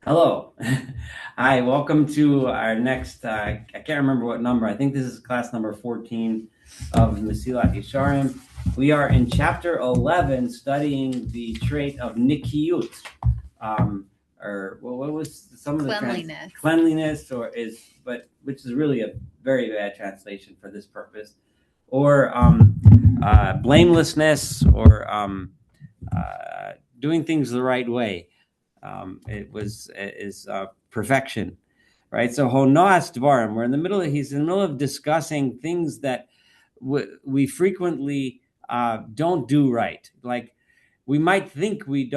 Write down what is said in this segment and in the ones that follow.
Hello. Hi, welcome to our next, I can't remember what number. I think this is class number 14 of Mesilat Yesharim. We are in chapter 11 studying the trait of nikiyut, or what was some of the cleanliness, but which is really a very bad translation for this purpose, or blamelessness, or doing things the right way. Is perfection, right? So honoas dvarim, he's in the middle of discussing things that we frequently don't do right. Like we might think we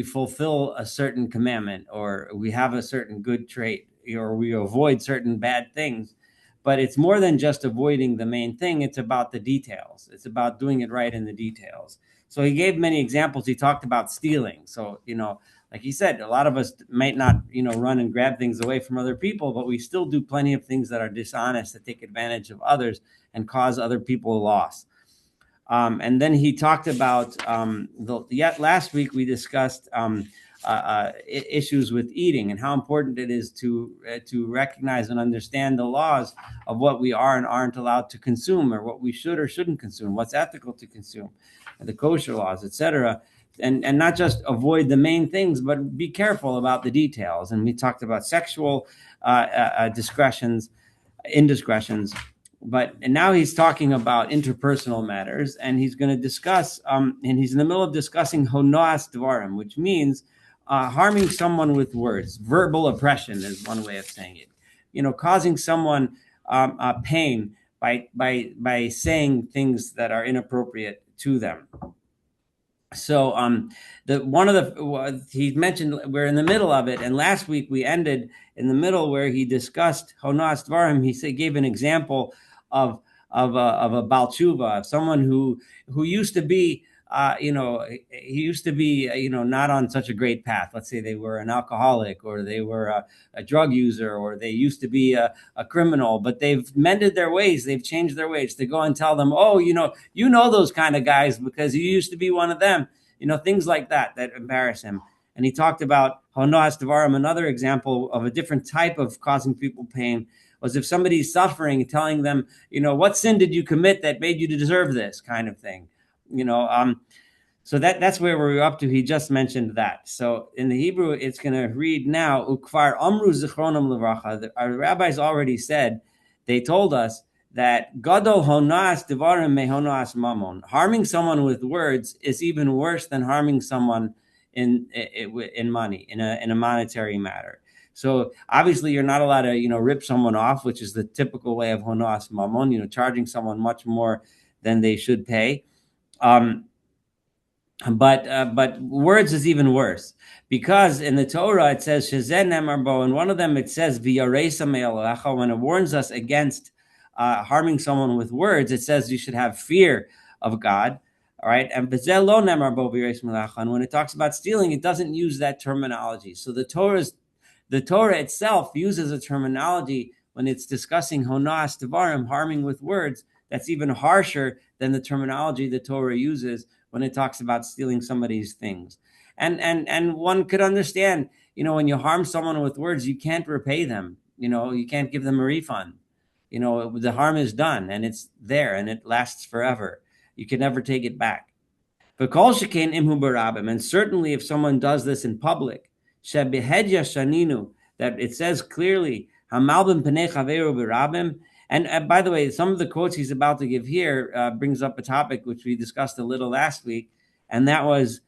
fulfill a certain commandment, or we have a certain good trait, or we avoid certain bad things. But it's more than just avoiding the main thing. It's about the details. It's about doing it right in the details. So he gave many examples. He talked about stealing. So, like he said, a lot of us might not, run and grab things away from other people, but we still do plenty of things that are dishonest, that take advantage of others and cause other people loss. And then he talked about last week we discussed issues with eating and how important it is to recognize and understand the laws of what we are and aren't allowed to consume, or what we should or shouldn't consume, what's ethical to consume, the kosher laws, etc. And not just avoid the main things, but be careful about the details. And we talked about sexual indiscretions. And now he's talking about interpersonal matters, and he's going to discuss, and he's in the middle of discussing honoas dvarim, which means harming someone with words. Verbal oppression is one way of saying it. Causing someone pain by saying things that are inappropriate to them. So he mentioned we're in the middle of it, and last week we ended in the middle where he discussed honas dvarim. He gave an example of a Baal Tshuva, of someone who used to be not on such a great path. Let's say they were an alcoholic, or they were a drug user, or they used to be a criminal, but they've mended their ways. They've changed their ways. To go and tell them, oh, those kind of guys because you used to be one of them, things like that embarrass him. And he talked about honas dvarim. Another example of a different type of causing people pain was if somebody's suffering, telling them, what sin did you commit that made you deserve this, kind of thing. So that's where we're up to. He just mentioned that. So in the Hebrew, it's going to read now, Ukvar Amru Zichronam Levracha. Our rabbis already said, they told us that Gadol Honas Devarim Me Honas Mamon. Harming someone with words is even worse than harming someone in money, in a monetary matter. So obviously you're not allowed to, rip someone off, which is the typical way of honas mamon, charging someone much more than they should pay. But words is even worse, because in the Torah it says Shezen Nemarbo, and one of them it says V'yaresa me'alecha. When it warns us against harming someone with words, it says you should have fear of God. All right, and Bezel lo Nemarbo V'yaresa me'alecha. And when it talks about stealing, it doesn't use that terminology. So the Torah itself uses a terminology when it's discussing honas dvarim, harming with words, that's even harsher than the terminology the Torah uses when it talks about stealing somebody's things. And one could understand, when you harm someone with words, you can't repay them. You can't give them a refund. The harm is done, and it's there, and it lasts forever. You can never take it back. But kol shekain imhu barabim, and certainly if someone does this in public, shebehed yashaninu, that it says clearly, hamalbim penei chaveru barabim. And by the way, some of the quotes he's about to give here brings up a topic which we discussed a little last week, and that was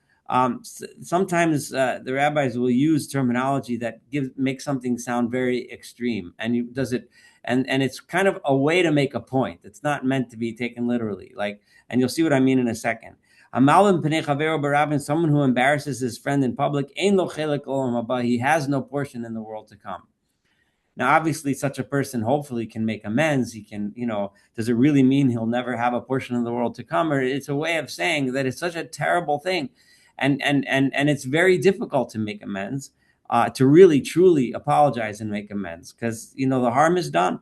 sometimes the rabbis will use terminology that makes something sound very extreme, and it's kind of a way to make a point. It's not meant to be taken literally, and you'll see what I mean in a second. Someone who embarrasses his friend in public, he has no portion in the world to come. Now, obviously, such a person hopefully can make amends. He can, does it really mean he'll never have a portion of the world to come? Or it's a way of saying that it's such a terrible thing. And it's very difficult to make amends, to really, truly apologize and make amends, because, the harm is done.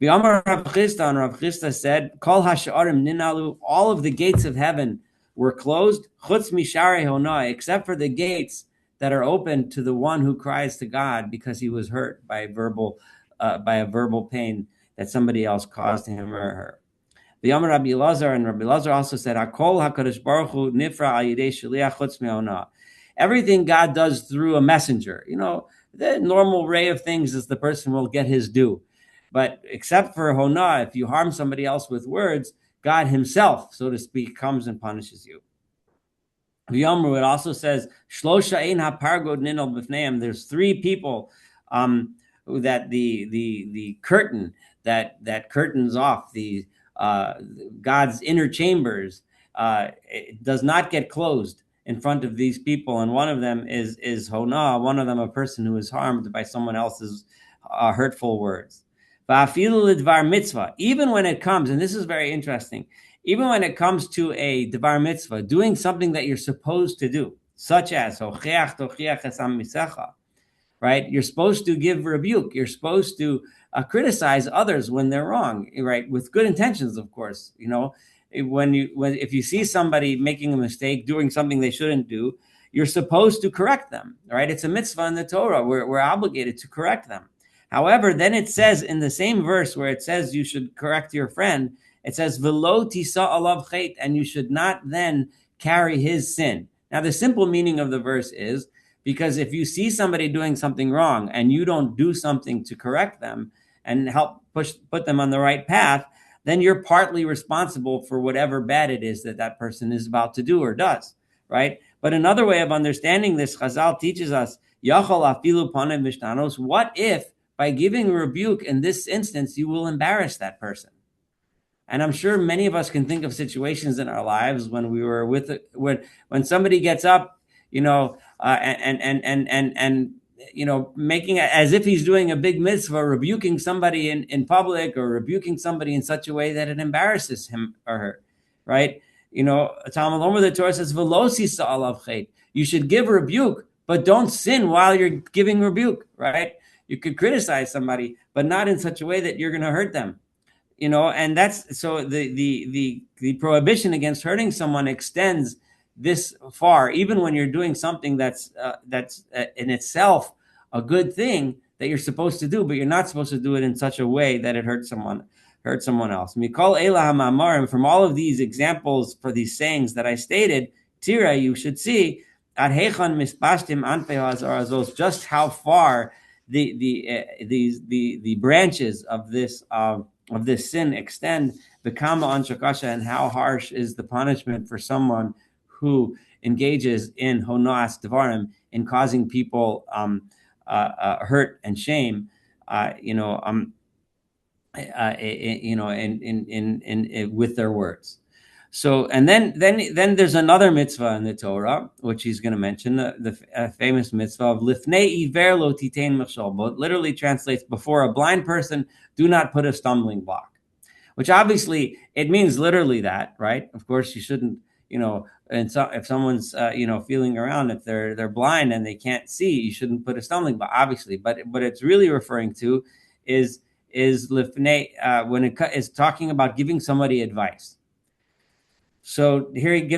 Rav Chisda said, Kol hasha'arim ninalu, all of the gates of heaven were closed, chutz misharei honah, except for the gates that are open to the one who cries to God because he was hurt by a verbal pain that somebody else caused him or her. The Yom Rabbi Elazar, and Rabbi Elazar also said, "Hakol Hakadosh Baruch Hu nifra al yidei shliach chutz me'onah." Everything God does through a messenger. The normal way of things is the person will get his due, but except for honah, if you harm somebody else with words, God Himself, so to speak, comes and punishes you. V'yomru, it also says, Shlosha ein hapargod ninol b'fneim. There's three people that the curtain that curtains off the God's inner chambers it does not get closed in front of these people, and one of them is honah, one of them a person who is harmed by someone else's hurtful words. Va'afilu lidvar mitzvah, even when it comes, and this is very interesting, even when it comes to a dvar mitzvah, doing something that you're supposed to do, such as hocheach tochiach esam misecha, right? You're supposed to give rebuke. You're supposed to criticize others when they're wrong, right? With good intentions, of course. If you see somebody making a mistake, doing something they shouldn't do, you're supposed to correct them, right? It's a mitzvah in the Torah. We're obligated to correct them. However, then it says in the same verse where it says you should correct your friend, it says, "V'lo tisa alav chet," and you should not then carry his sin. Now, the simple meaning of the verse is, because if you see somebody doing something wrong and you don't do something to correct them and help put them on the right path, then you're partly responsible for whatever bad it is that person is about to do or does, right? But another way of understanding this, Chazal teaches us, Yachol afilu panev mishtanos, what if by giving a rebuke in this instance, you will embarrass that person? And I'm sure many of us can think of situations in our lives when we were when somebody gets up, and making it as if he's doing a big mitzvah, rebuking somebody in public or rebuking somebody in such a way that it embarrasses him or her, right? Talmud Omer, the Torah says, "V'lo sisa alav chet." You should give rebuke, but don't sin while you're giving rebuke, right? You could criticize somebody, but not in such a way that you're going to hurt them. And that's so the prohibition against hurting someone extends this far, even when you're doing something that's in itself a good thing that you're supposed to do, but you're not supposed to do it in such a way that it hurts someone else. Mikol Eila HaMamarim, from all of these examples for these sayings that I stated, Tira, you should see Ad Hechan Mispashtim Anpei HaZarazos, just how far the branches of this sin extend, the kama on shakasha, and how harsh is the punishment for someone who engages in honas devarim, in causing people hurt and shame, with their words. So, and then there's another mitzvah in the Torah, which he's going to mention, the famous mitzvah of lifnei iver lo titein mechshol, but literally translates, before a blind person, do not put a stumbling block, which obviously it means literally that, right? Of course, you shouldn't, and so if someone's, feeling around, if they're blind and they can't see, you shouldn't put a stumbling block, obviously. But what it's really referring to is lifnei, when it is talking about giving somebody advice. So here he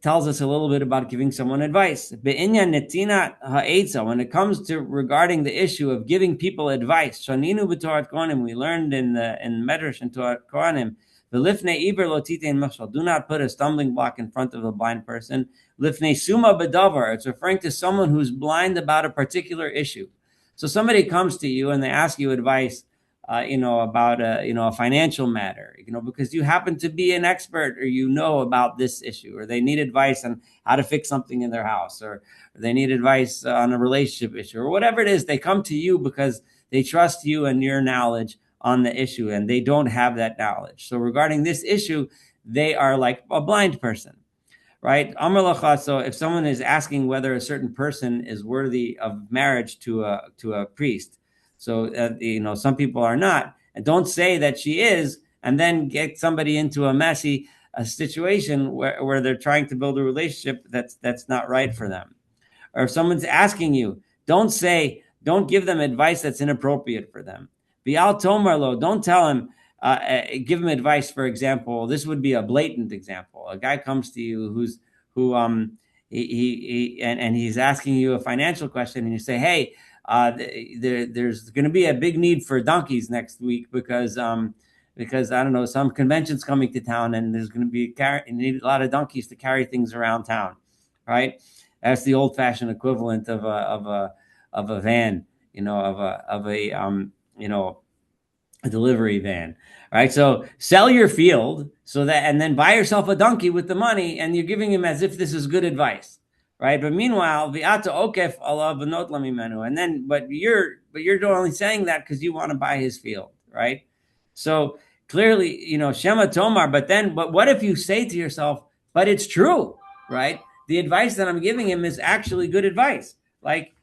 tells us a little bit about giving someone advice. When it comes to regarding the issue of giving people advice, we learned in Medrash and Torah Kohanim, do not put a stumbling block in front of a blind person. It's referring to someone who's blind about a particular issue. So somebody comes to you and they ask you advice, about a financial matter, because you happen to be an expert, or about this issue, or they need advice on how to fix something in their house, or they need advice on a relationship issue, or whatever it is. They come to you because they trust you and your knowledge on the issue, and they don't have that knowledge. So regarding this issue, they are like a blind person, right? Amar lacha. So if someone is asking whether a certain person is worthy of marriage to a priest, so, some people are not. And don't say that she is, and then get somebody into a messy situation where they're trying to build a relationship that's not right for them. Or if someone's asking you, don't give them advice that's inappropriate for them. Bial tomarlo, don't tell him, give him advice. For example, this would be a blatant example. A guy comes to you who and he's asking you a financial question, and you say, "Hey, there's going to be a big need for donkeys next week because I don't know, some convention's coming to town, and there's going to be you need a lot of donkeys to carry things around town, right?" That's the old-fashioned equivalent of a van, a delivery van, right? So sell your field so that, and then buy yourself a donkey with the money, and you're giving him as if this is good advice, right? But meanwhile, vi'ata okef alav v'not lamimenu, and then but you're only saying that because you want to buy his field, right? So clearly, Shema Tomar. But what if you say to yourself, but it's true, right? The advice that I'm giving him is actually good advice. Like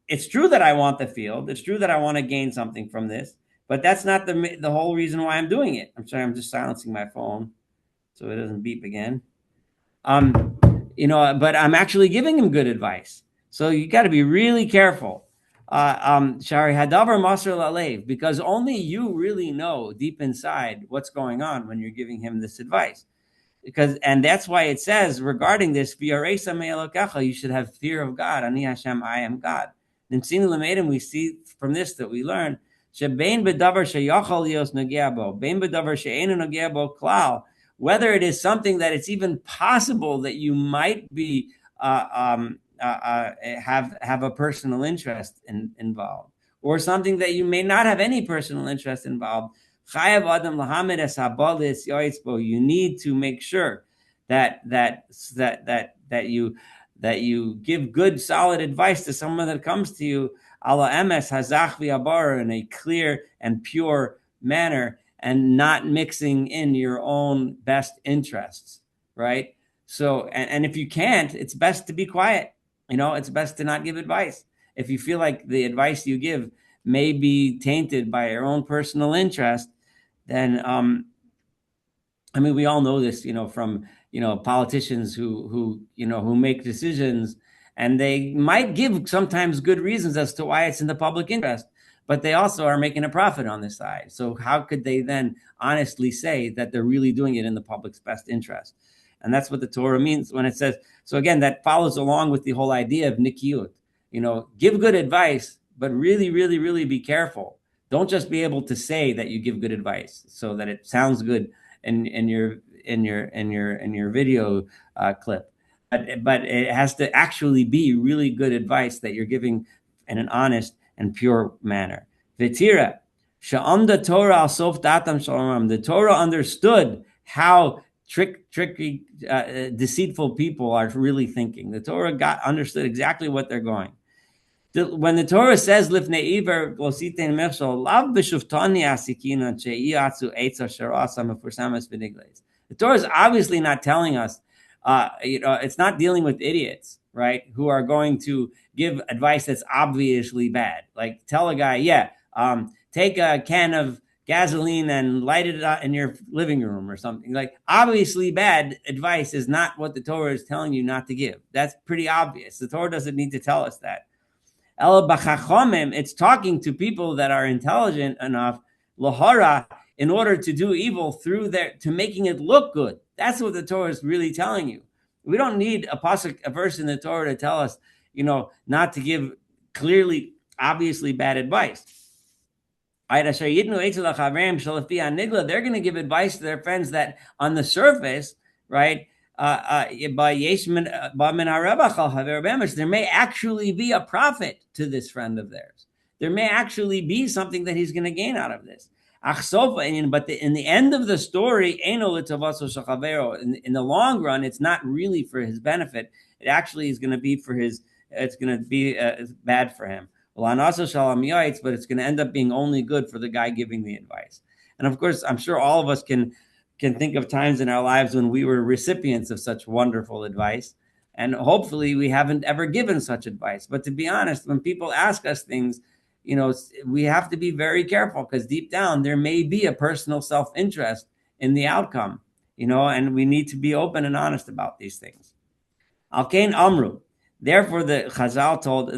it's true that I want the field. It's true that I want to gain something from this. But that's not the whole reason why I'm doing it. I'm sorry, I'm just silencing my phone so it doesn't beep again. But I'm actually giving him good advice. So you got to be really careful. Shari Hadavar Masr Lalev, because only you really know deep inside what's going on when you're giving him this advice. And that's why it says regarding this, you should have fear of God. Ani Hashem, I am God. And we see from this that we learn whether it is something that it's even possible that you might be have a personal interest involved, or something that you may not have any personal interest involved. You need to make sure that you give good, solid advice to someone that comes to you ala emes hazach v'abar, in a clear and pure manner, and not mixing in your own best interests, right? So, and if you can't, it's best to be quiet. It's best to not give advice. If you feel like the advice you give may be tainted by your own personal interest, then we all know this, from politicians who make decisions, and they might give sometimes good reasons as to why it's in the public interest, but they also are making a profit on this side. So how could they then honestly say that they're really doing it in the public's best interest? And that's what the Torah means when it says, so again, that follows along with the whole idea of nikiyut. Give good advice, but really, really, really be careful. Don't just be able to say that you give good advice so that it sounds good in your video clip, but it has to actually be really good advice that you're giving in an honest and pure manner. V'tira sha'amda Torah al sof datam shalom. The Torah understood how tricky, deceitful people are really thinking. The Torah understood exactly what they're going. When the Torah says "Lifnei iver lositein mechshol lav b'shuftani asikina she'iatzu eitza sharasa mefursamas v'nigleis." The Torah is obviously not telling us, it's not dealing with idiots, right, who are going to give advice that's obviously bad. Like tell a guy, take a can of gasoline and light it up in your living room or something. Like obviously bad advice is not what the Torah is telling you not to give. That's pretty obvious. The Torah doesn't need to tell us that. It's talking to people that are intelligent enough, lahara, in order to do evil to making it look good. That's what the Torah is really telling you. We don't need a verse in the Torah to tell us, not to give clearly, obviously bad advice. They're going to give advice to their friends that on the surface, right, there may actually be a profit to this friend of theirs. There may actually be something that he's going to gain out of this. But in the end of the story, in the long run, it's not really for his benefit. It actually is going to be bad for him. But it's going to end up being only good for the guy giving the advice. And of course, I'm sure all of us can think of times in our lives when we were recipients of such wonderful advice. And hopefully we haven't ever given such advice. But to be honest, when people ask us things, we have to be very careful, because deep down there may be a personal self-interest in the outcome, and we need to be open and honest about these things. Al-Kain Amru. Therefore, the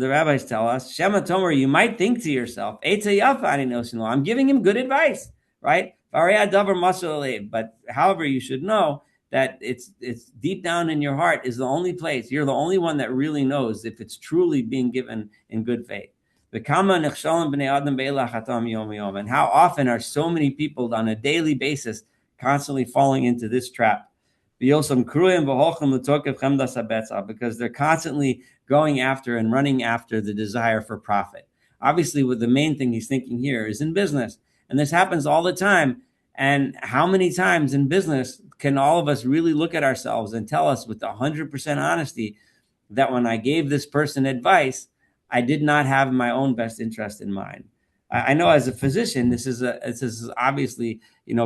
rabbis tell us, Shema Tomer, you might think to yourself, I'm giving him good advice, right? But however, you should know that it's deep down in your heart is the only place. You're the only one that really knows if it's truly being given in good faith. And how often are so many people on a daily basis constantly falling into this trap? Because they're constantly going after and running after the desire for profit. Obviously, with the main thing he's thinking here is in business. And this happens all the time. And how many times in business can all of us really look at ourselves and tell us with 100% honesty that when I gave this person advice, I did not have my own best interest in mind? I know as a physician, this is obviously,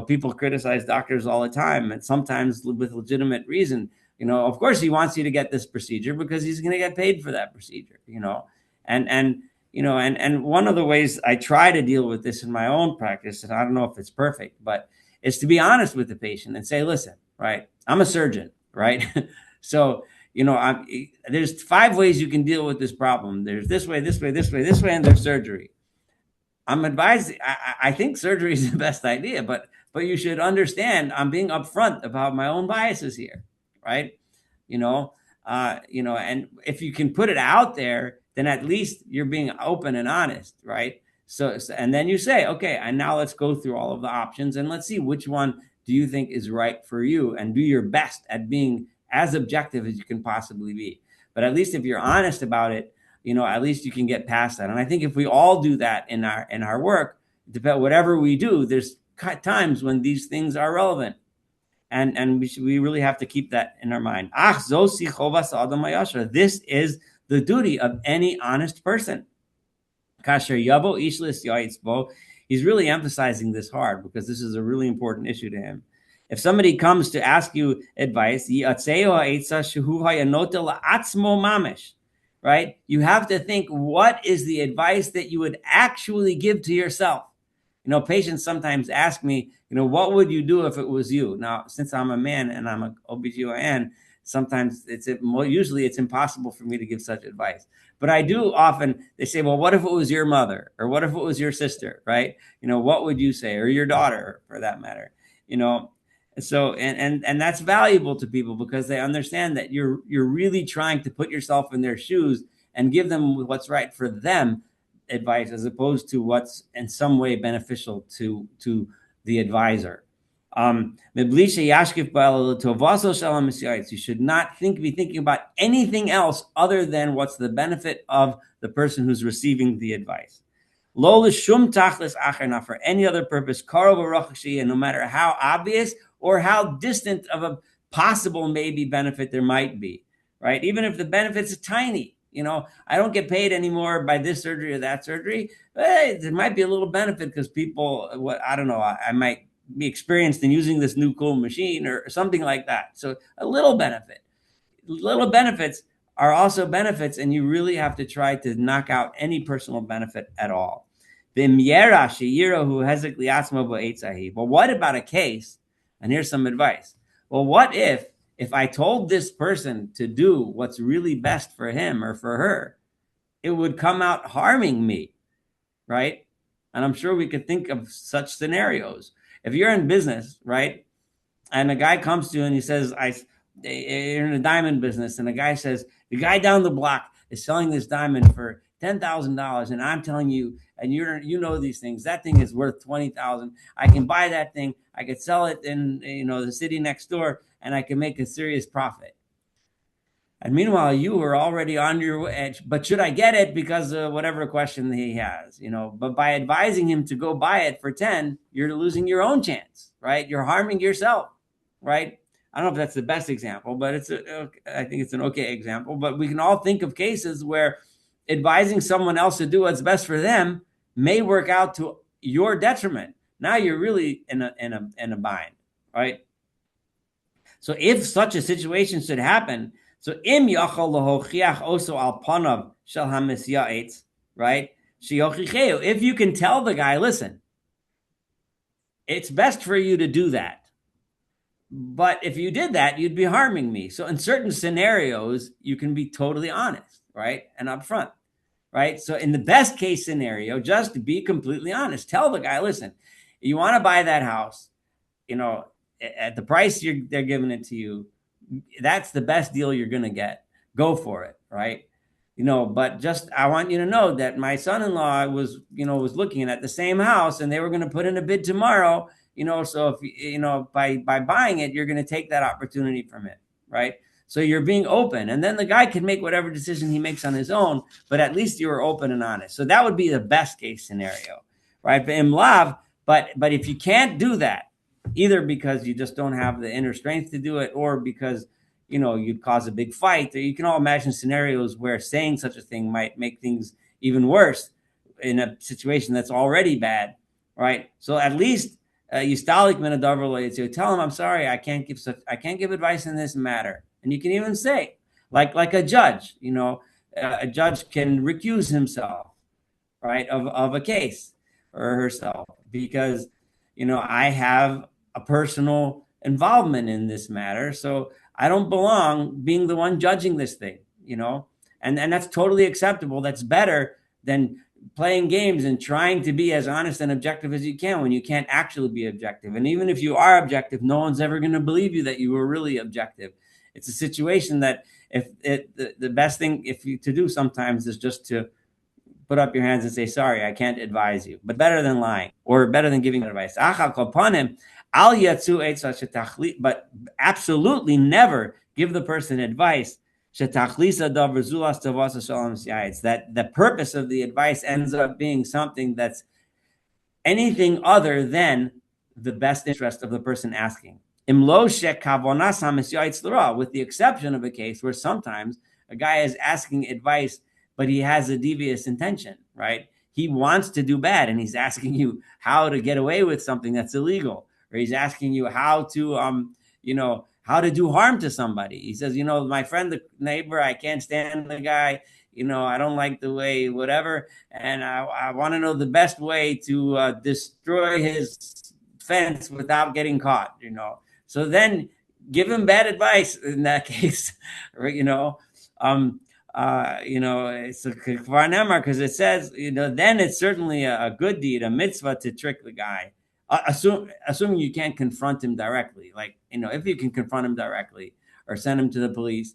people criticize doctors all the time, and sometimes with legitimate reason. Of course, he wants you to get this procedure because he's going to get paid for that procedure. And one of the ways I try to deal with this in my own practice, and I don't know if it's perfect, but is to be honest with the patient and say, listen, right, I'm a surgeon, right? So, there's 5 ways you can deal with this problem. There's this way, this way, this way, this way, and there's surgery. I'm advised. I think surgery is the best idea, but you should understand I'm being upfront about my own biases here, right? And if you can put it out there, then at least you're being open and honest, right? So and then you say, okay, and now let's go through all of the options and let's see which one do you think is right for you, and do your best at being as objective as you can possibly be. But at least if you're honest about it, at least you can get past that. And I think if we all do that in our work, whatever we do, there's times when these things are relevant, and we really have to keep that in our mind. This is the duty of any honest person. He's really emphasizing this hard because this is a really important issue to him. If somebody comes to ask you advice, right? You have to think, what is the advice that you would actually give to yourself? Patients sometimes ask me, what would you do if it was you? Now, since I'm a man and I'm an OBGYN, sometimes usually it's impossible for me to give such advice. But I do often, they say, well, what if it was your mother? Or what if it was your sister, right? What would you say? Or your daughter, for that matter, So, and that's valuable to people because they understand that you're really trying to put yourself in their shoes and give them what's right for them advice, as opposed to what's in some way beneficial to the advisor. You should not be thinking about anything else other than what's the benefit of the person who's receiving the advice. Not for any other purpose, and no matter how obvious or how distant of a possible maybe benefit there might be, right? Even if the benefit's tiny, I don't get paid anymore by this surgery or that surgery. Hey, there might be a little benefit because people, I don't know, I might be experienced in using this new cool machine or something like that. So a little benefit. Little benefits are also benefits, and you really have to try to knock out any personal benefit at all. But what about a case? And here's some advice. Well, what if I told this person to do what's really best for him or for her, it would come out harming me, right? And I'm sure we could think of such scenarios. If you're in business, right, and a guy comes to you and he says, you're in a diamond business, and a guy says, the guy down the block is selling this diamond for $10,000, and I'm telling you, and you know these things, that thing is worth $20,000. I can buy that thing, I could sell it in the city next door, and I can make a serious profit. And meanwhile, you were already on your edge. But should I get it? Because of whatever question he has, But by advising him to go buy it for 10, you're losing your own chance, right? You're harming yourself, right? I don't know if that's the best example, but I think it's an okay example. But we can all think of cases where advising someone else to do what's best for them may work out to your detriment. Now you're really in a bind, right? So if such a situation should happen, so im yachal lahochiach oso al panav shel hamisya'etz, right? Sheyochicheu. If you can tell the guy, listen, it's best for you to do that. But if you did that, you'd be harming me. So in certain scenarios, you can be totally honest, right? And upfront, right? So in the best case scenario, just be completely honest. Tell the guy, listen, you want to buy that house, at the price they're giving it to you, that's the best deal you're going to get. Go for it, right? But just I want you to know that my son-in-law was looking at the same house, and they were going to put in a bid tomorrow. So if by buying it, you're going to take that opportunity from it, right? So you're being open, and then the guy can make whatever decision he makes on his own, but at least you were open and honest. So that would be the best case scenario, right? But if you can't do that, either because you just don't have the inner strength to do it, or because you'd cause a big fight. You can all imagine scenarios where saying such a thing might make things even worse in a situation that's already bad, right? So at least yistalik min hadavar lo yitzeh. Tell him, I'm sorry, I can't give advice in this matter. And you can even say, like a judge, a judge can recuse himself, right, of a case or herself, because I have a personal involvement in this matter, so I don't belong being the one judging this thing, and that's totally acceptable. That's better than playing games and trying to be as honest and objective as you can when you can't actually be objective. And even if you are objective, no one's ever going to believe you that you were really objective. It's a situation that the best thing to do sometimes is just to put up your hands and say, sorry, I can't advise you. But better than lying, or better than giving advice. But absolutely never give the person advice that the purpose of the advice ends up being something that's anything other than the best interest of the person asking. With the exception of a case where sometimes a guy is asking advice, but he has a devious intention, right? He wants to do bad, and he's asking you how to get away with something that's illegal, or he's asking you how to do harm to somebody. He says, my friend, the neighbor, I can't stand the guy, I don't like the way, whatever, and I want to know the best way to destroy his fence without getting caught, So then give him bad advice in that case, it's a kvar nemar, because it says, then it's certainly a good deed, a mitzvah to trick the guy. Assuming you can't confront him directly. Like, if you can confront him directly or send him to the police,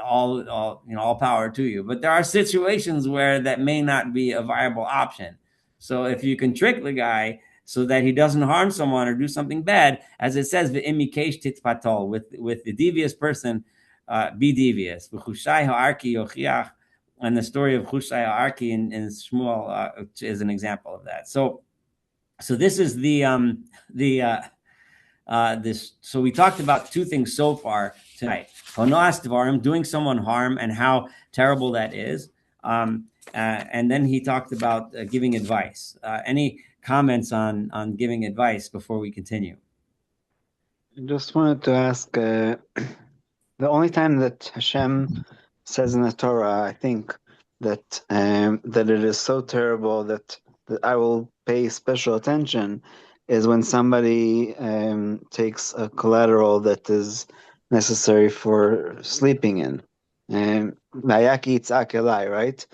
all power to you. But there are situations where that may not be a viable option. So if you can trick the guy so that he doesn't harm someone or do something bad, as it says, with the devious person, be devious. And the story of Chushai Ha'arki in Shmuel is an example of that. So this is so we talked about two things so far tonight. Honoas Dvarim, doing someone harm, and how terrible that is. And then he talked about giving advice. Any comments on giving advice before we continue? I just wanted to ask, the only time that Hashem says in the Torah, I think, that it is so terrible that I will pay special attention, is when somebody takes a collateral that is necessary for sleeping in. Nayaki Itzak Elai, right?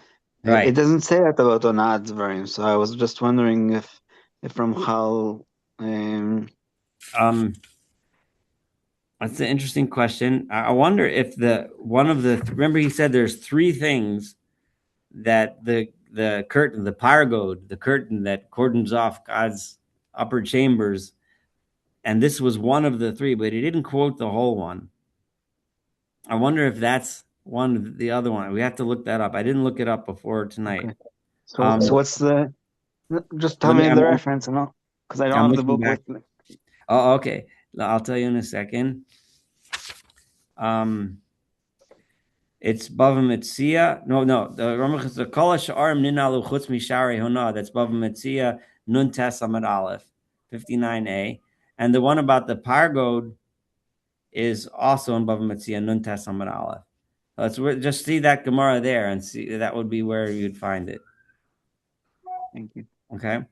Right. It doesn't say that about Onad Dvarim, so I was just wondering if Ramchal... That's an interesting question. I wonder if remember he said there's three things that the curtain, the paragod, the curtain that cordons off God's upper chambers, and this was one of the three, but he didn't quote the whole one. I wonder if that's one of the other one. We have to look that up. I didn't look it up before tonight. Okay. So what's the? Just tell me the reference, because I don't have the book with me. Oh, okay. I'll tell you in a second. It's Bava Metzia. No. The Ramchal is the Kol Ha'Sharim Ninalu Chutz Misharei Hona. That's Bava Metzia Nun Tes Amud Aleph, 59a. And the one about the paragod is also in Bava Metzia Nun Tes Amud Aleph. Let's just see that Gemara there, and see that would be where you'd find it. Thank you. Okay.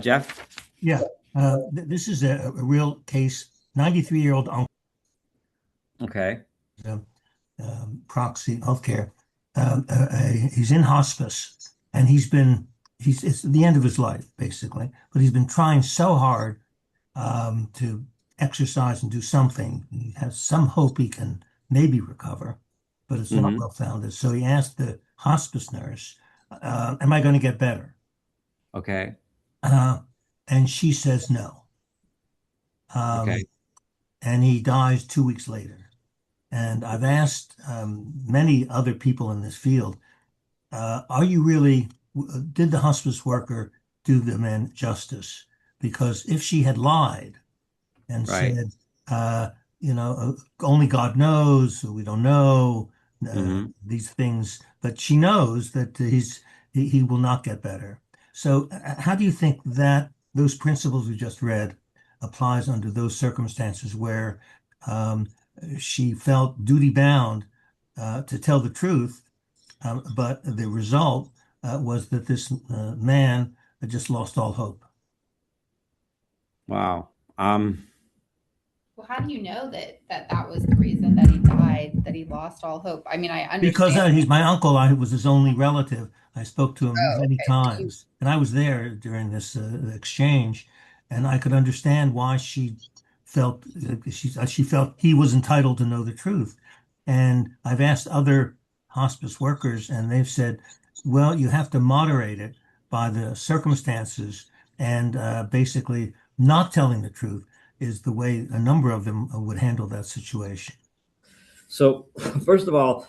Jeff? Yeah. This is a real case. 93-year-old uncle. Okay. Proxy healthcare. He's in hospice, and it's the end of his life, basically. But he's been trying so hard to exercise and do something. He has some hope he can maybe recover, but it's not well founded. So he asked the hospice nurse, am I going to get better? Okay. And she says no. Okay. And he dies 2 weeks later. And I've asked many other people in this field, are you really, did the hospice worker do the man justice? Because if she had lied and Right. said, only God knows, we don't know these things, but she knows that he will not get better. So how do you think that those principles we just read applies under those circumstances where um, she felt duty bound to tell the truth, but the result was that this man had just lost all hope? Wow. Well, how do you know that was the reason that he died, that he lost all hope? I mean, I Because understand. he's my uncle. I was his only relative. I spoke to him Oh, many okay. So you, times, and I was there during this exchange, and I could understand why she felt she felt he was entitled to know the truth. And I've asked other hospice workers, and they've said, "Well, you have to moderate it by the circumstances, and basically not telling the truth is the way a number of them would handle that situation." So, first of all,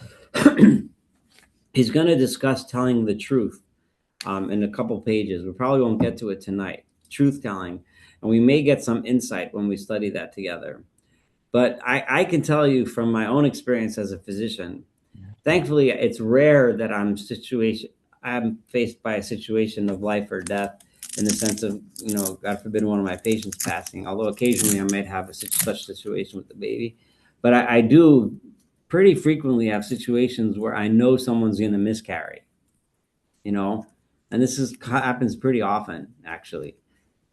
he's going to discuss telling the truth in a couple pages. We probably won't get to it tonight. Truth telling. And we may get some insight when we study that together. But I can tell you from my own experience as a physician, thankfully, it's rare that I'm faced by a situation of life or death in the sense of, God forbid, one of my patients passing, although occasionally I might have such situation with the baby. But I do pretty frequently have situations where I know someone's going to miscarry, and happens pretty often, actually.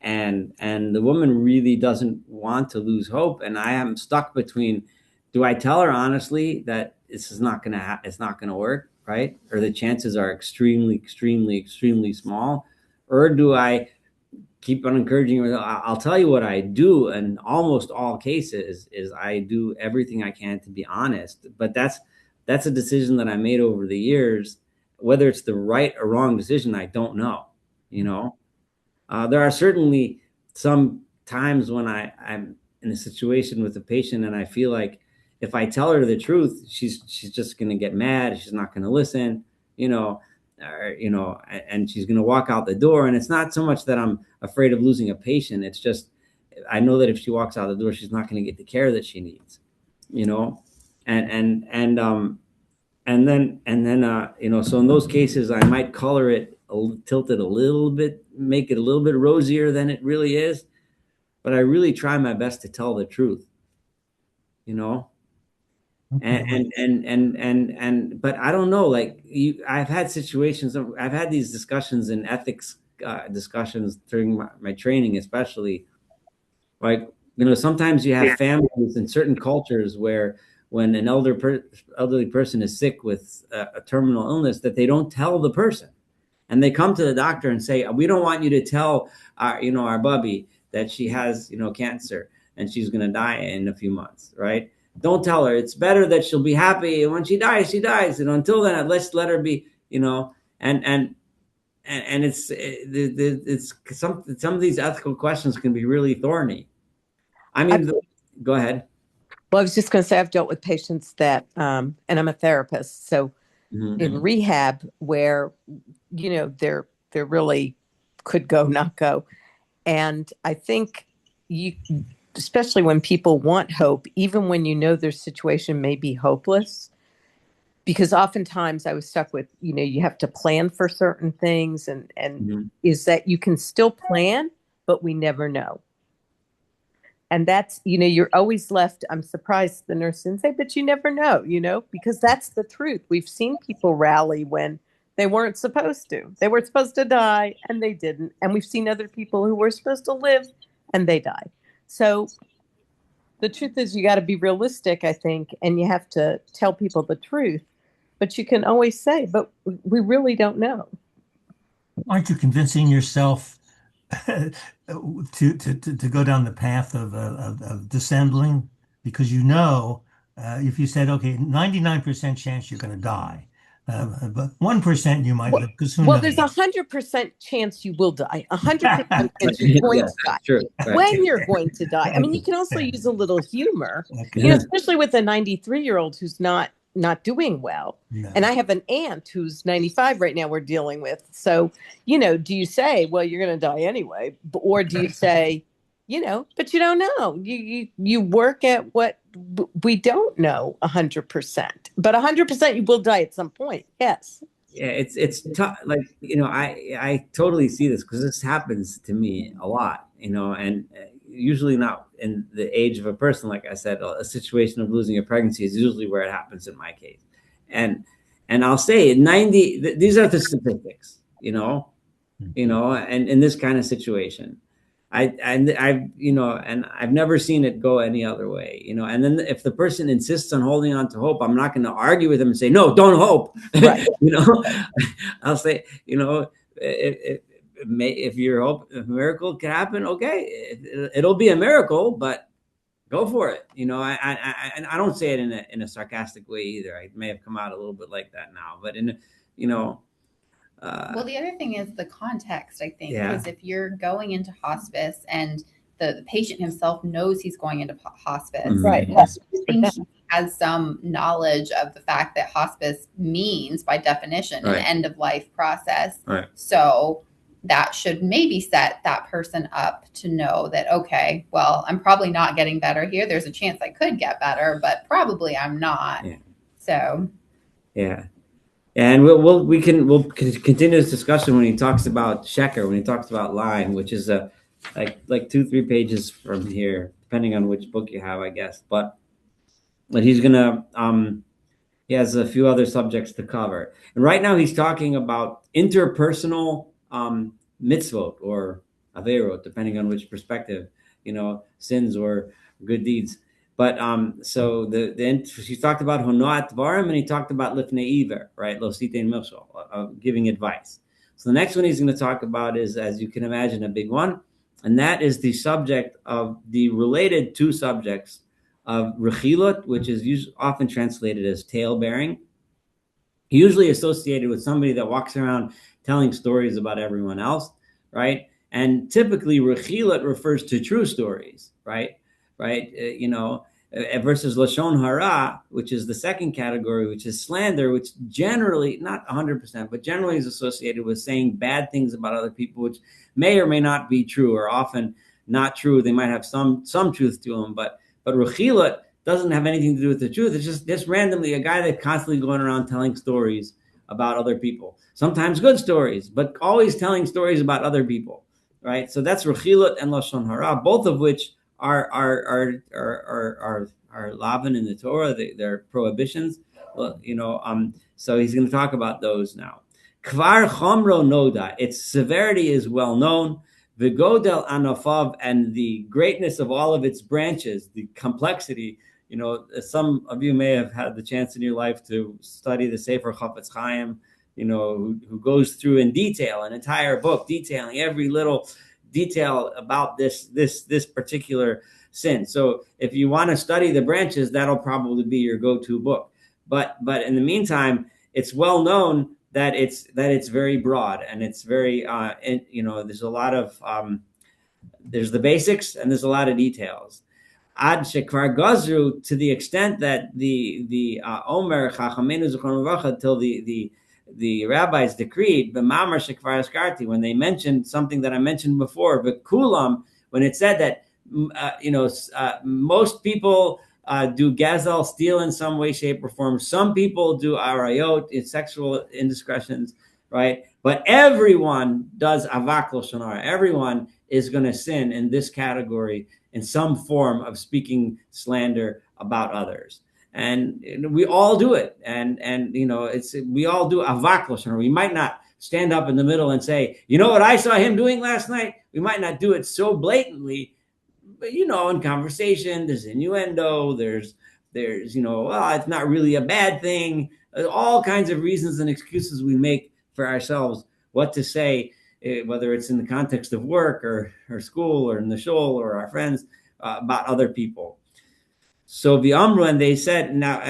And the woman really doesn't want to lose hope, and I am stuck between, do I tell her honestly that this is not gonna it's not gonna work, right? Or the chances are extremely, extremely, extremely small, or do I keep on encouraging her? I'll tell you what I do in almost all cases is I do everything I can to be honest, but that's a decision that I made over the years. Whether it's the right or wrong decision, I don't know. There are certainly some times when I'm in a situation with a patient and I feel like if I tell her the truth, she's just going to get mad. She's not going to listen, and she's going to walk out the door. And it's not so much that I'm afraid of losing a patient. It's just, I know that if she walks out the door, she's not going to get the care that she needs, and then, so in those cases, I might color it, tilt it a little bit, make it a little bit rosier than it really is. But I really try my best to tell the truth, but I don't know, like I've had situations, I've had these discussions in ethics discussions during my training, especially like, sometimes you have families in certain cultures where when an elderly person is sick with a terminal illness, that they don't tell the person. And they come to the doctor and say, we don't want you to tell our bubby that she has, cancer and she's going to die in a few months, right? Don't tell her. It's better that she'll be happy. And when she dies, she dies. And until then, let's let her be, and it's some of these ethical questions can be really thorny. I mean, go ahead. Well, I was just going to say I've dealt with patients that, and I'm a therapist, so in rehab where they're really could go, not go, and I think especially when people want hope, even when their situation may be hopeless. Because oftentimes I was stuck with, you have to plan for certain things and is that you can still plan, but we never know. And that's, you're always left. I'm surprised the nurse didn't say, but you never know, because that's the truth. We've seen people rally when they weren't supposed to. They were supposed to die and they didn't. And we've seen other people who were supposed to live and they died. So the truth is you got to be realistic, I think, and you have to tell people the truth. But you can always say, but we really don't know. Aren't you convincing yourself to go down the path of dissembling, because if you said, okay, 99% chance you're going to die, but 1% you might live, because who Well, knows? there's 100% chance you will die. 100% chance you're going to die. True. Right. When you're going to die. I mean, you can also use a little humor, especially with a 93-year-old who's not doing well. No. And I have an aunt who's 95 right now we're dealing with. So, do you say, well, you're going to die anyway? Or do you say, but you don't know. You work at what we don't know 100%. But 100% you will die at some point. Yes. Yeah, it's tough. Like, I totally see this because this happens to me a lot, and usually not in the age of a person. Like I said, a situation of losing a pregnancy is usually where it happens in my case. And I'll say 90, these are the statistics, and in this kind of situation, and I've never seen it go any other way, and then if the person insists on holding on to hope, I'm not going to argue with them and say, no, don't hope. Right. I'll say, if you're hope a miracle can happen, okay, it'll be a miracle, but go for it. I don't say it in a sarcastic way either. I may have come out a little bit like that now, but well, the other thing is the context, I think, Yeah. because if you're going into hospice and the patient himself knows he's going into hospice, Mhm. Right. I think he has some knowledge of the fact that hospice means, by definition, Right. an end of life process. Right. So that should maybe set that person up to know that, okay, well, I'm probably not getting better here. There's a chance I could get better, but probably I'm not. Yeah. So Yeah. And we'll continue this discussion when he talks about sheker, when he talks about lying, which is like 2-3 pages from here, depending on which book you have, I guess. But he's gonna he has a few other subjects to cover. And right now he's talking about interpersonal mitzvot or averot, depending on which perspective, sins or good deeds. But so he talked about honoat dvarim, and he talked about lifnei iver, right? Lo sitein milshal, giving advice. So the next one he's going to talk about is, as you can imagine, a big one, and that is the subject of the related two subjects of rechilot, which is often translated as tale bearing, usually associated with somebody that walks around telling stories about everyone else, right? And typically, rechilot refers to true stories, right? Versus lashon hara, which is the second category, which is slander, which generally, not 100%, but generally is associated with saying bad things about other people, which may or may not be true, or often not true. They might have some truth to them, but rechilot doesn't have anything to do with the truth. It's just randomly a guy that's constantly going around telling stories about other people. Sometimes good stories, but always telling stories about other people, right? So that's rechilot and lashon hara, both of which are lavin in the Torah. They're prohibitions. Well, so he's going to talk about those now. Kvar chomro noda. Its severity is well known. Vigodel anafav, and the greatness of all of its branches, the complexity. Some of you may have had the chance in your life to study the Sefer Chafetz Chaim, who goes through in detail an entire book detailing every little detail about this particular sin. So if you want to study the branches, that'll probably be your go-to book. But in the meantime, it's well known that it's very broad, and it's very there's a lot of there's the basics and there's a lot of details. Ad shekvar gazru, to the extent that the Omer Chachamenu Zichron Levracha, till the rabbis decreed, b'mamar shekvar askarti, when they mentioned something that I mentioned before, but kulam, when it said that most people do gazel, steal in some way, shape, or form. Some people do arayot, it's sexual indiscretions, right? But everyone does avak lashon hara. Everyone is going to sin in this category in some form of speaking slander about others. And we all do it. And we all do avak lashon hara. We might not stand up in the middle and say, you know what I saw him doing last night? We might not do it so blatantly, but in conversation, there's innuendo, there's well, it's not really a bad thing. There's all kinds of reasons and excuses we make for ourselves what to say whether it's in the context of work or school or in the shul or our friends, about other people. So v'amru, and they said, now,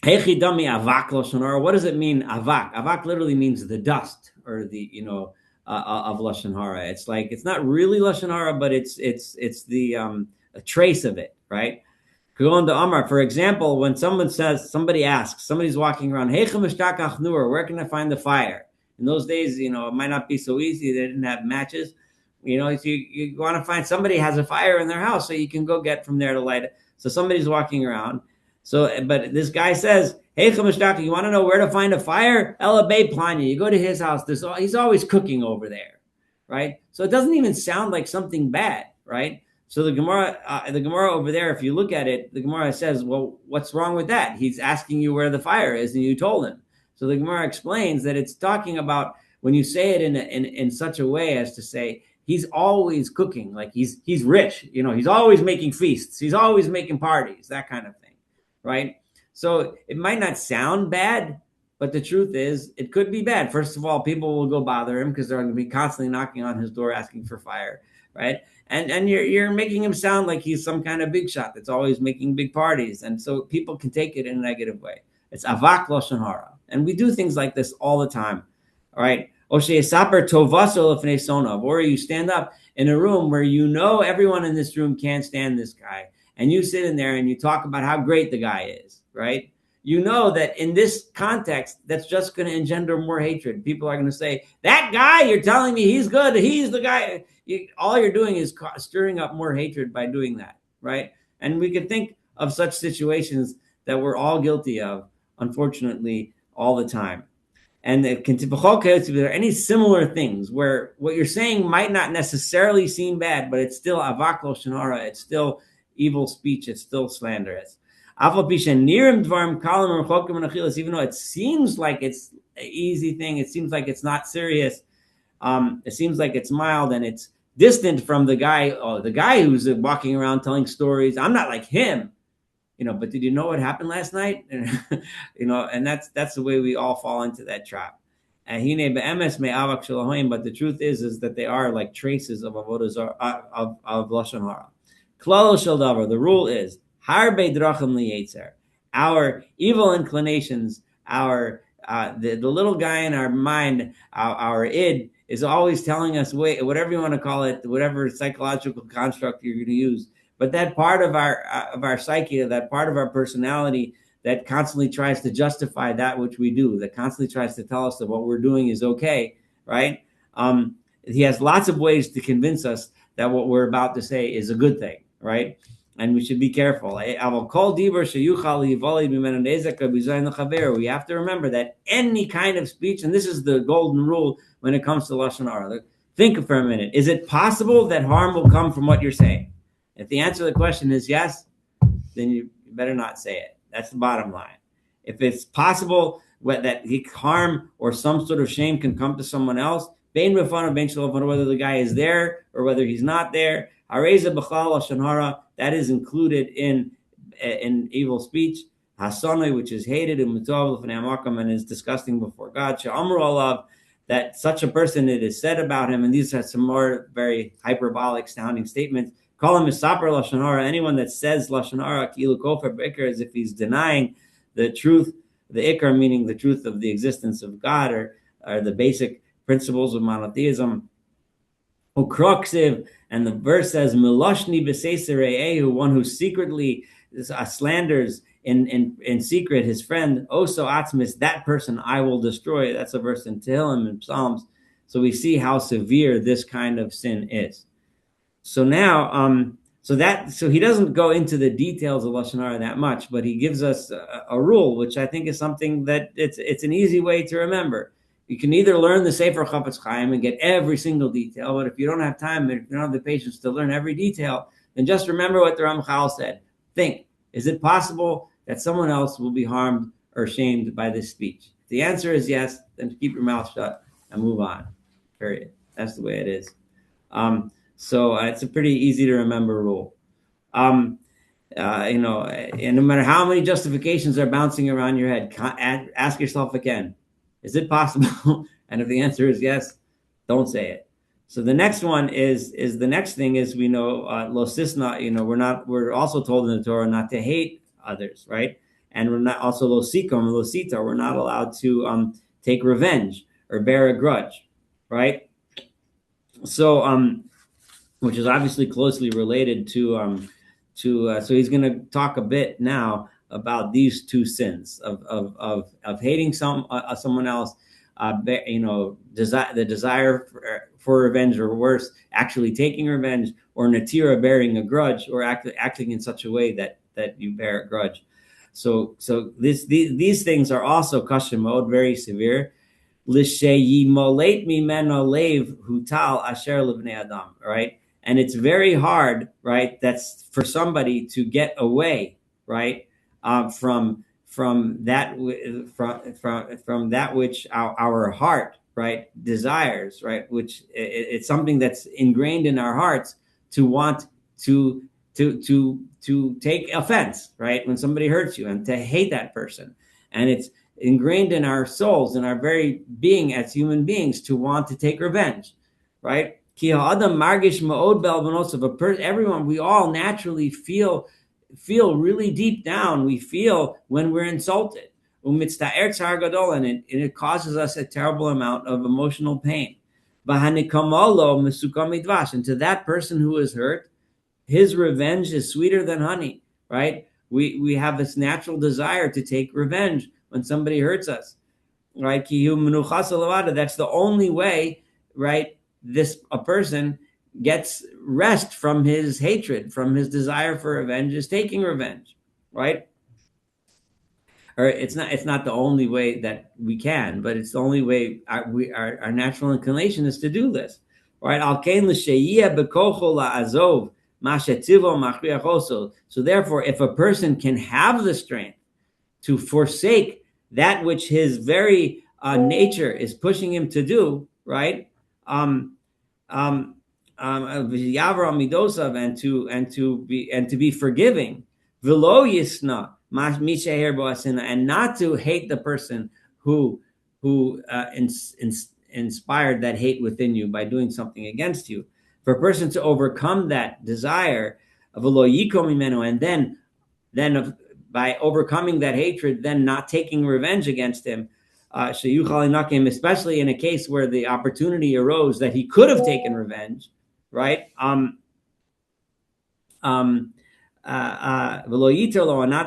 Hechi dami avak lashon hara. What does it mean, avak? Avak literally means the dust, or the of lashon hara. It's like, it's not really lashon hara, but it's the a trace of it, right? Kugon de Amar, for example, when somebody asks, somebody's walking around, where can I find the fire? In those days, it might not be so easy. They didn't have matches. If you want to find somebody has a fire in their house, so you can go get from there to light it. So somebody's walking around. So, but this guy says, hey, you want to know where to find a fire? Ela Bay Planya. You go to his house. He's always cooking over there, right? So it doesn't even sound like something bad, right? So the Gemara over there, if you look at it, the Gemara says, well, what's wrong with that? He's asking you where the fire is, and you told him. So the Gemara explains that it's talking about when you say it in such a way as to say, he's always cooking, like he's rich, he's always making feasts, he's always making parties, that kind of thing. Right? So it might not sound bad, but the truth is it could be bad. First of all, people will go bother him because they're going to be constantly knocking on his door asking for fire, right? And you're making him sound like he's some kind of big shot that's always making big parties. And so people can take it in a negative way. It's avak lashon hara. And we do things like this all the time. All right. Or you stand up in a room where everyone in this room can't stand this guy. And you sit in there and you talk about how great the guy is, right? You know that in this context, that's just going to engender more hatred. People are going to say, that guy, you're telling me he's good, he's the guy. All you're doing is stirring up more hatred by doing that, right? And we could think of such situations that we're all guilty of, unfortunately, all the time. And there are any similar things where what you're saying might not necessarily seem bad, but it's still avak lashon hara, it's still evil speech, it's still slanderous. Even though it seems like it's an easy thing, it seems like it's not serious, it seems like it's mild and it's distant from the guy who's walking around telling stories. I'm not like him, but did you know what happened last night? And that's the way we all fall into that trap. But the truth is that they are like traces of avodah zarah, of lashon hara. The rule is harbe drachim liyetzer. Our evil inclinations, the little guy in our mind, our id, is always telling us, whatever you want to call it, whatever psychological construct you're going to use. But that part of our psyche, that part of our personality that constantly tries to justify that which we do, that constantly tries to tell us that what we're doing is okay, right? He has lots of ways to convince us that what we're about to say is a good thing, right? And we should be careful. We have to remember that any kind of speech, and this is the golden rule when it comes to lashon hara. Think for a minute. Is it possible that harm will come from what you're saying? If the answer to the question is yes, then you better not say it. That's the bottom line. If it's possible that harm or some sort of shame can come to someone else, whether the guy is there or whether he's not there, that is included in evil speech. Hasanoi, which is hated, and is disgusting before God. That such a person, it is said about him, and these are some more very hyperbolic sounding statements. Call him misaper lashon hara. Anyone that says lashon hara kilu kofer b'ikar, as if he's denying the truth, the ikar meaning the truth of the existence of God, or the basic principles of monotheism. Ukroksiv, and the verse says miloshni b'seisere'ehu, one who secretly slanders in secret his friend. Oso atzmis, that person I will destroy. That's a verse in Tehillim and Psalms. So we see how severe this kind of sin is. So now, so he doesn't go into the details of lashon hara that much, but he gives us a rule, which I think is something that it's an easy way to remember. You can either learn the Sefer Chafetz Chaim and get every single detail, but if you don't have time, if you don't have the patience to learn every detail, then just remember what the Ramchal said. Think, is it possible that someone else will be harmed or shamed by this speech? If the answer is yes, then keep your mouth shut and move on. Period. That's the way it is. So it's a pretty easy to remember rule. And no matter how many justifications are bouncing around your head, ask yourself again, is it possible? And if the answer is yes, don't say it. So the next one is the next thing is, we know lo sisna, we're also told in the Torah not to hate others, right? And we're not also lo sikom, lo sita, we're not allowed to take revenge or bear a grudge, right? So which is obviously closely related to so he's going to talk a bit now about these two sins of hating someone else, the desire for revenge, or worse, actually taking revenge, or natira, bearing a grudge, or acting in such a way that you bear a grudge. So these things are also kashya mode, very severe. L'sheyimolet mimeno lev hutal asher levnei adam, right? And it's very hard, right? That's for somebody to get away, right, from that which our heart, right, desires, right, which it's something that's ingrained in our hearts to want to take offense, right, when somebody hurts you, and to hate that person, and it's ingrained in our souls, in our very being as human beings, to want to take revenge, right? Everyone, we all naturally feel really deep down. We feel when we're insulted, and it causes us a terrible amount of emotional pain. And to that person who is hurt, his revenge is sweeter than honey, right? We have this natural desire to take revenge when somebody hurts us, right? That's the only way, right, a person gets rest from his hatred, from his desire for revenge, is taking revenge, right? Or it's not the only way that we can, but it's the only way our natural inclination is to do this, right? So therefore, if a person can have the strength to forsake that which his very nature is pushing him to do, right? And to be forgiving, and not to hate the person who inspired that hate within you by doing something against you. For a person to overcome that desire of and then by overcoming that hatred, then not taking revenge against him, especially in a case where the opportunity arose that he could have taken revenge, right? Not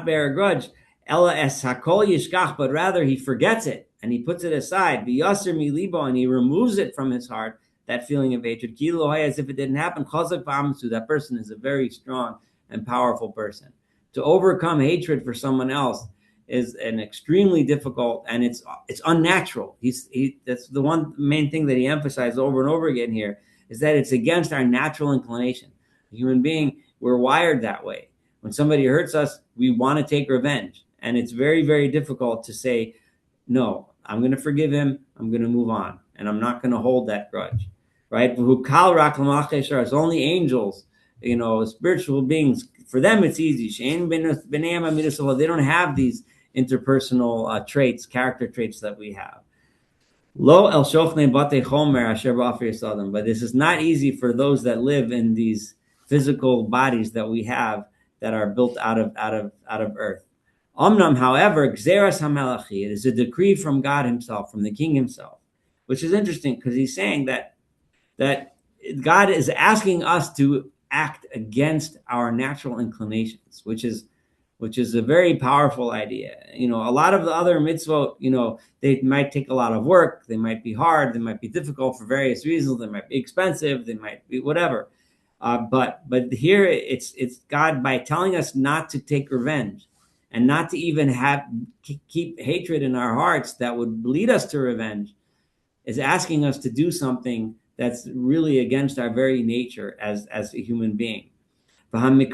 bear a grudge, but rather he forgets it and he puts it aside, and he removes it from his heart, that feeling of hatred, as if it didn't happen. That person is a very strong and powerful person. To overcome hatred for someone else is an extremely difficult, and it's unnatural. That's the one main thing that he emphasized over and over again here, is that it's against our natural inclination. Human being, we're wired that way. When somebody hurts us, we want to take revenge, and it's very, very difficult to say, no, I'm going to forgive him, I'm going to move on, and I'm not going to hold that grudge, right? It's only angels, spiritual beings, for them it's easy. They don't have these interpersonal traits, character traits that we have. But this is not easy for those that live in these physical bodies that we have, that are built out of earth. However, it is a decree from God himself, from the king himself, which is interesting, because he's saying that God is asking us to act against our natural inclinations, which is a very powerful idea. A lot of the other mitzvot, they might take a lot of work, they might be hard, they might be difficult for various reasons, they might be expensive, they might be whatever. But here it's God, by telling us not to take revenge and not to even keep hatred in our hearts that would lead us to revenge, is asking us to do something that's really against our very nature as a human being. And there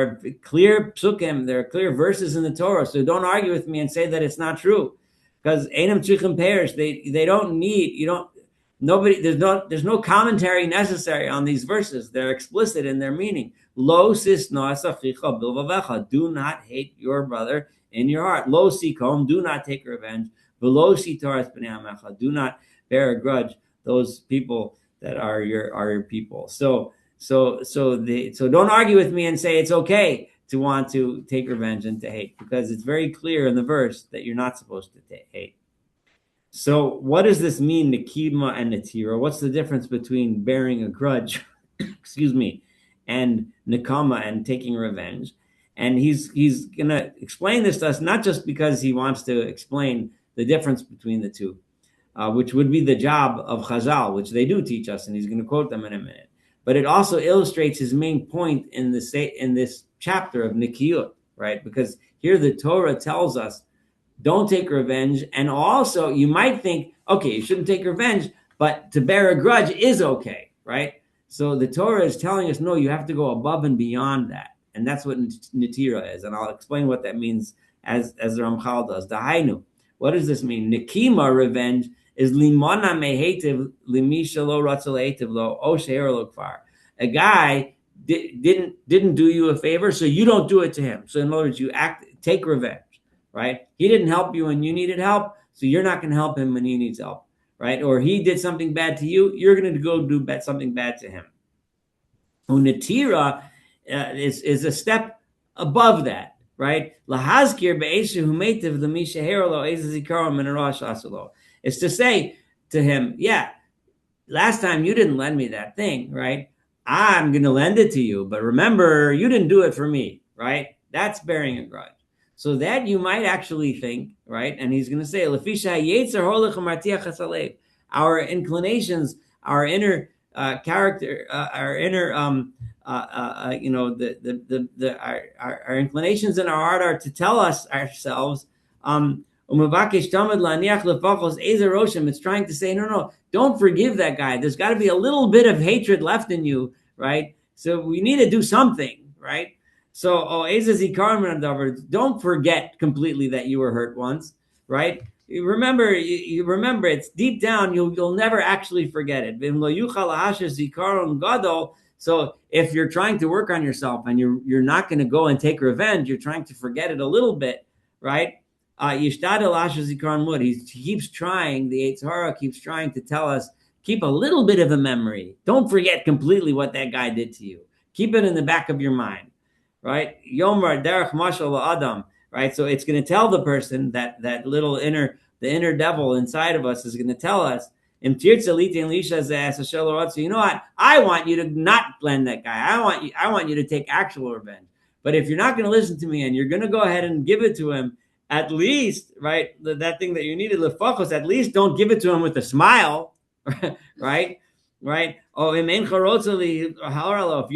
are clear psukim, there are clear verses in the Torah. So don't argue with me and say that it's not true, because Einam Tzrichim perish. They don't need, there's no commentary necessary on these verses. They're explicit in their meaning. Lo sisna asachicha bilvavecha. Do not hate your brother in your heart. Lo sikom. Do not take revenge. Do not bear a grudge those people that are your people. So don't argue with me and say it's okay to want to take revenge and to hate, because it's very clear in the verse that you're not supposed to hate. So what does this mean, Nikima and Natira? What's the difference between bearing a grudge, excuse me, and Nikama and taking revenge? And he's going to explain this to us, not just because he wants to explain the difference between the two, which would be the job of Chazal, which they do teach us, and he's going to quote them in a minute. But it also illustrates his main point in this chapter of Nikiyut, right? Because here the Torah tells us, don't take revenge. And also, you might think, okay, you shouldn't take revenge, but to bear a grudge is okay, right? So the Torah is telling us, no, you have to go above and beyond that. And that's what Natira is. And I'll explain what that means as the Ramchal does. Dahainu. What does this mean? Nikima, revenge, is limana mehetiv limisha lo ratzal lo o she'er lo kfar. A guy didn't do you a favor, so you don't do it to him. So in other words, take revenge. Right? He didn't help you when you needed help, so you're not going to help him when he needs help, right? Or he did something bad to you, you're going to go do something bad to him. Unatira is a step above that, right? Lahazkir be'eshu humetiv l'misha herolo ezazikaron minarash asalo. It's to say to him, yeah, last time you didn't lend me that thing, right? I'm going to lend it to you, but remember, you didn't do it for me, right? That's bearing a grudge. So that you might actually think, right? And he's going to say, our inclinations, our inner character, our inner, our inclinations in our heart are to tell us ourselves, it's trying to say, no, don't forgive that guy. There's got to be a little bit of hatred left in you, right? So we need to do something, right? So, don't forget completely that you were hurt once, right? You remember it's deep down. You'll never actually forget it. So, if you're trying to work on yourself and you're not going to go and take revenge, you're trying to forget it a little bit, right? He keeps trying. The Yetzer Hara keeps trying to tell us, keep a little bit of a memory. Don't forget completely what that guy did to you. Keep it in the back of your mind. Right? Yomar derech mashal adam. Right? So it's going to tell the person that little the inner devil inside of us is going to tell us, you know what? I want you to not lend that guy. I want you to take actual revenge. But if you're not going to listen to me and you're going to go ahead and give it to him, at least, right? That thing that you needed, lefachos, at least don't give it to him with a smile, right? Right? Oh, if you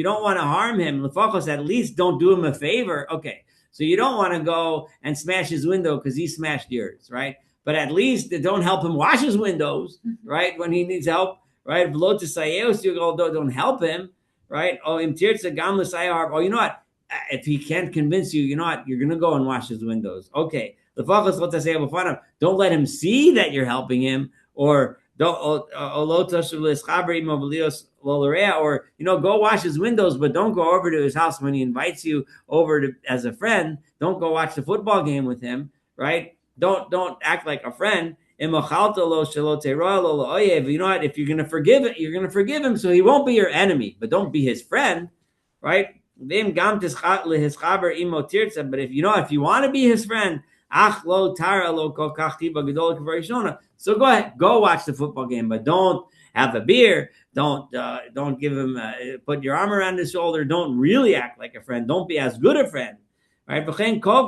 don't want to harm him, at least don't do him a favor. Okay, so you don't want to go and smash his window because he smashed yours, right? But at least don't help him wash his windows, right? When he needs help, right? Don't help him, right? Oh, you know what? If he can't convince you, you know what? You're going to go and wash his windows. Okay, don't let him see that you're helping him, or go wash his windows, but don't go over to his house when he invites you over as a friend. Don't go watch the football game with him, right? Don't act like a friend. You know what? If you're going to forgive it, you're going to forgive him, so he won't be your enemy, but don't be his friend, right? But if you want to be his friend, so go ahead, go watch the football game, but don't have a beer. Don't give him, put your arm around his shoulder. Don't really act like a friend. Don't be as good a friend, right? So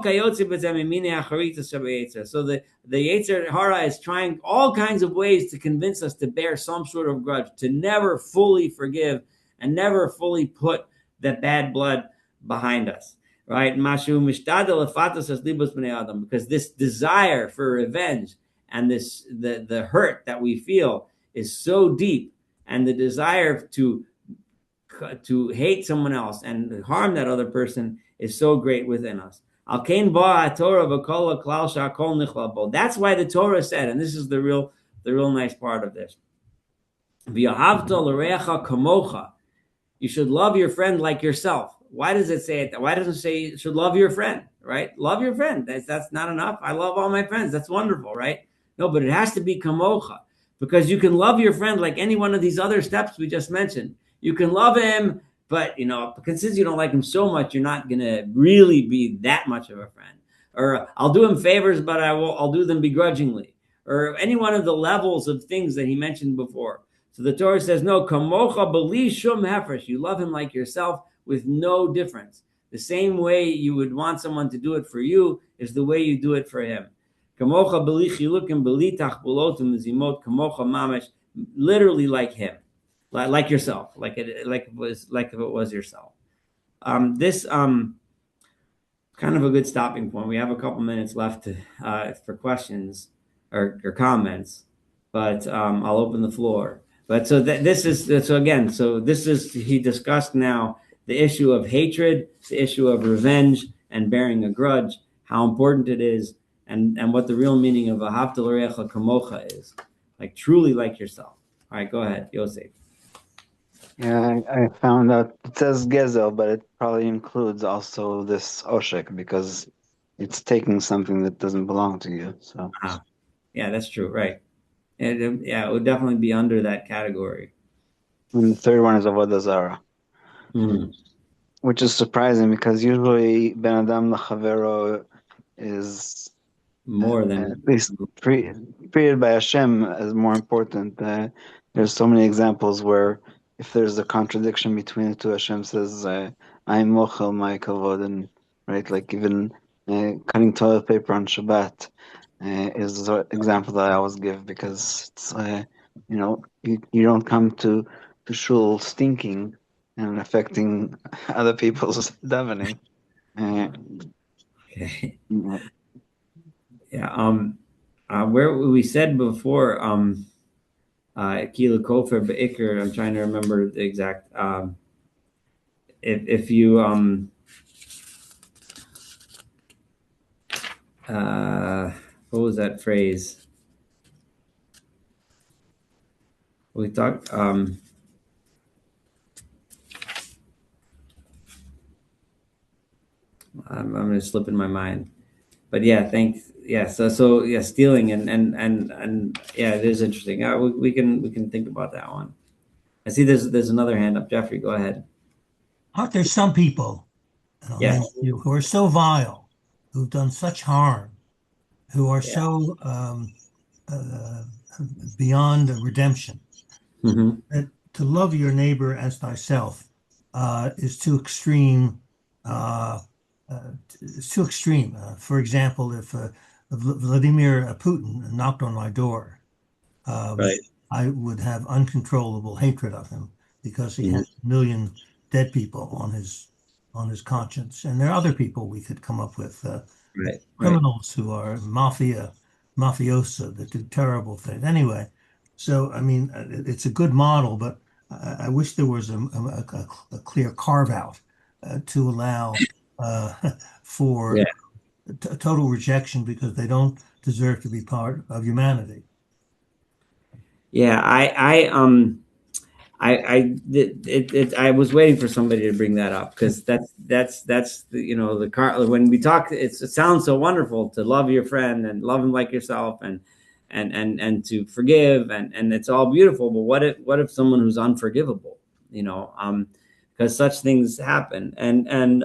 the Yetzer Hara is trying all kinds of ways to convince us to bear some sort of grudge, to never fully forgive and never fully put the bad blood behind us. Right? Because this desire for revenge and the hurt that we feel is so deep, and the desire to hate someone else and harm that other person is so great within us. That's why the Torah said, and this is the real nice part of this. You should love your friend like yourself. Why does it say it? Why doesn't it say you should love your friend, right? Love your friend. That's not enough. I love all my friends. That's wonderful, right? No, but it has to be kamocha, because you can love your friend like any one of these other steps we just mentioned. You can love him, but because since you don't like him so much, you're not gonna really be that much of a friend. Or I'll do him favors, but I'll do them begrudgingly. Or any one of the levels of things that he mentioned before. So the Torah says, no, kamocha b'li shum hefresh. You love him like yourself with no difference. The same way you would want someone to do it for you is the way you do it for him. Kamocha b'li chilukim b'li tachbulotim mizimot kamocha mamash, literally like him, like yourself, like if it was yourself. This kind of a good stopping point. We have a couple minutes left for questions or comments, but I'll open the floor. But so this is he discussed now the issue of hatred, the issue of revenge and bearing a grudge, how important it is, and what the real meaning of ahavta l'reacha kamocha is, like truly like yourself. All right, go ahead, Yosef. Yeah, I found out it says gezel, but it probably includes also this oshek because it's taking something that doesn't belong to you. So yeah, that's true, right? It would definitely be under that category. And the third one is avodah zarah, which is surprising because usually ben adam l'chavero is more than at least treated by Hashem as more important. There's so many examples where if there's a contradiction between the two, Hashem says, "I'm mochel my kavod," and right, like even cutting toilet paper on Shabbat is an example that I always give because it's you don't come to shul stinking and affecting other people's davening. Okay. Yeah. Where we said before, Kila Kofer Be'ikr, I'm trying to remember the exact. If you what was that phrase? We talked. I'm going to slip in my mind, but yeah, thanks. Yeah, so yeah, stealing and yeah, it is interesting. We can think about that one. I see there's another hand up. Jeffrey, go ahead. Aren't there some people, who are so vile, who've done such harm, who are so beyond redemption, that to love your neighbor as thyself is too extreme. It's too extreme. For example, if Vladimir Putin knocked on my door, Right. I would have uncontrollable hatred of him because he has a million dead people on his conscience, and there are other people we could come up with, criminals who are mafiosa that do terrible things. Anyway, so I mean, it's a good model, but I wish there was a clear carve out to allow for total rejection because they don't deserve to be part of humanity. Yeah, I was waiting for somebody to bring that up because that's the car when we talk. It sounds so wonderful to love your friend and love him like yourself and to forgive and it's all beautiful. But what if someone who's unforgivable? Because such things happen and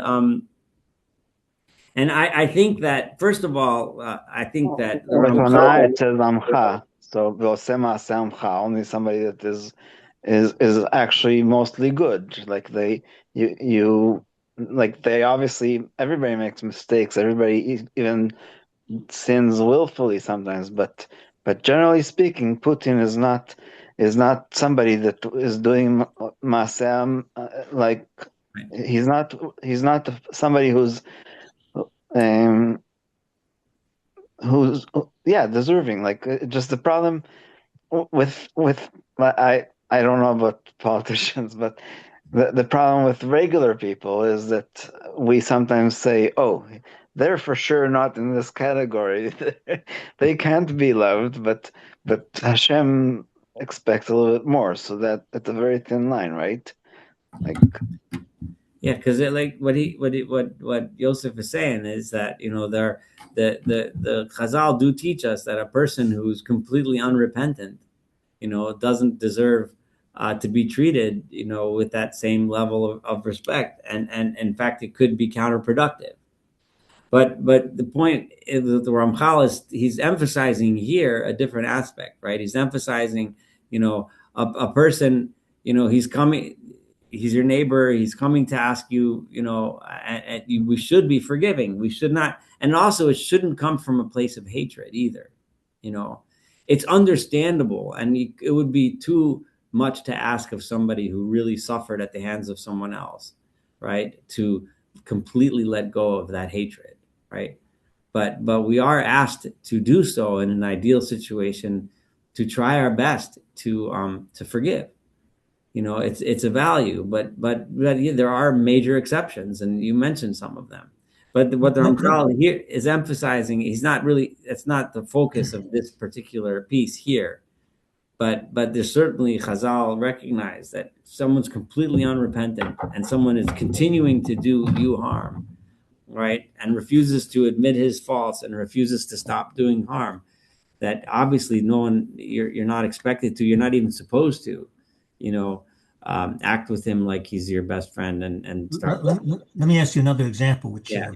I think that first of all, I think that the Ramchal, it says Amcha. So only somebody that is actually mostly good. Like they obviously everybody makes mistakes. Everybody even sins willfully sometimes. But generally speaking, Putin is not somebody that is doing masam he's not somebody who's deserving. Like just the problem with I don't know about politicians, but the problem with regular people is that we sometimes say, oh, they're for sure not in this category. They can't be loved, but Hashem expects a little bit more. So that's a very thin line, right? Like Yeah, because like what Yosef is saying is that the Chazal do teach us that a person who's completely unrepentant, doesn't deserve to be treated, with that same level of respect, and in fact, it could be counterproductive. But the point is that the Ramchal he's emphasizing here a different aspect, right? He's emphasizing, a person, he's coming, he's your neighbor, he's coming to ask you, we should be forgiving. We should not, and also it shouldn't come from a place of hatred either. You know, it's understandable, and it would be too much to ask of somebody who really suffered at the hands of someone else, right? To completely let go of that hatred, right? But we are asked to do so in an ideal situation, to try our best to forgive. It's a value, but there are major exceptions, and you mentioned some of them. But what the Ramchal here is emphasizing, it's not the focus of this particular piece here. But there's certainly, Chazal recognize that if someone's completely unrepentant and someone is continuing to do you harm, right, and refuses to admit his faults and refuses to stop doing harm, that obviously you're not expected to, you're not even supposed to, act with him like he's your best friend and start. Let me ask you another example, which, Yeah.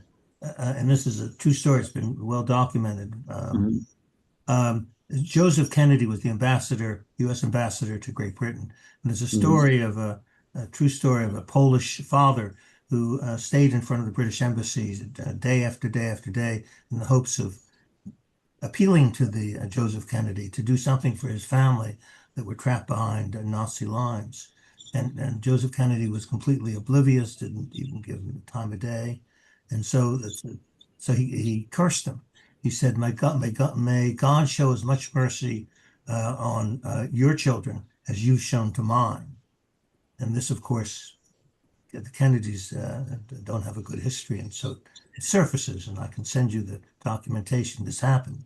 And this is a true story. It's been well documented. Mhm. Joseph Kennedy was the U.S. ambassador to Great Britain. And there's a story of a true story of a Polish father who stayed in front of the British embassy day after day after day in the hopes of appealing to the Joseph Kennedy to do something for his family that were trapped behind Nazi lines. And Joseph Kennedy was completely oblivious, didn't even give him the time of day. And so he cursed him. He said, may God show as much mercy on your children as you've shown to mine. And this, of course, the Kennedys don't have a good history. And so it surfaces, and I can send you the documentation this happened.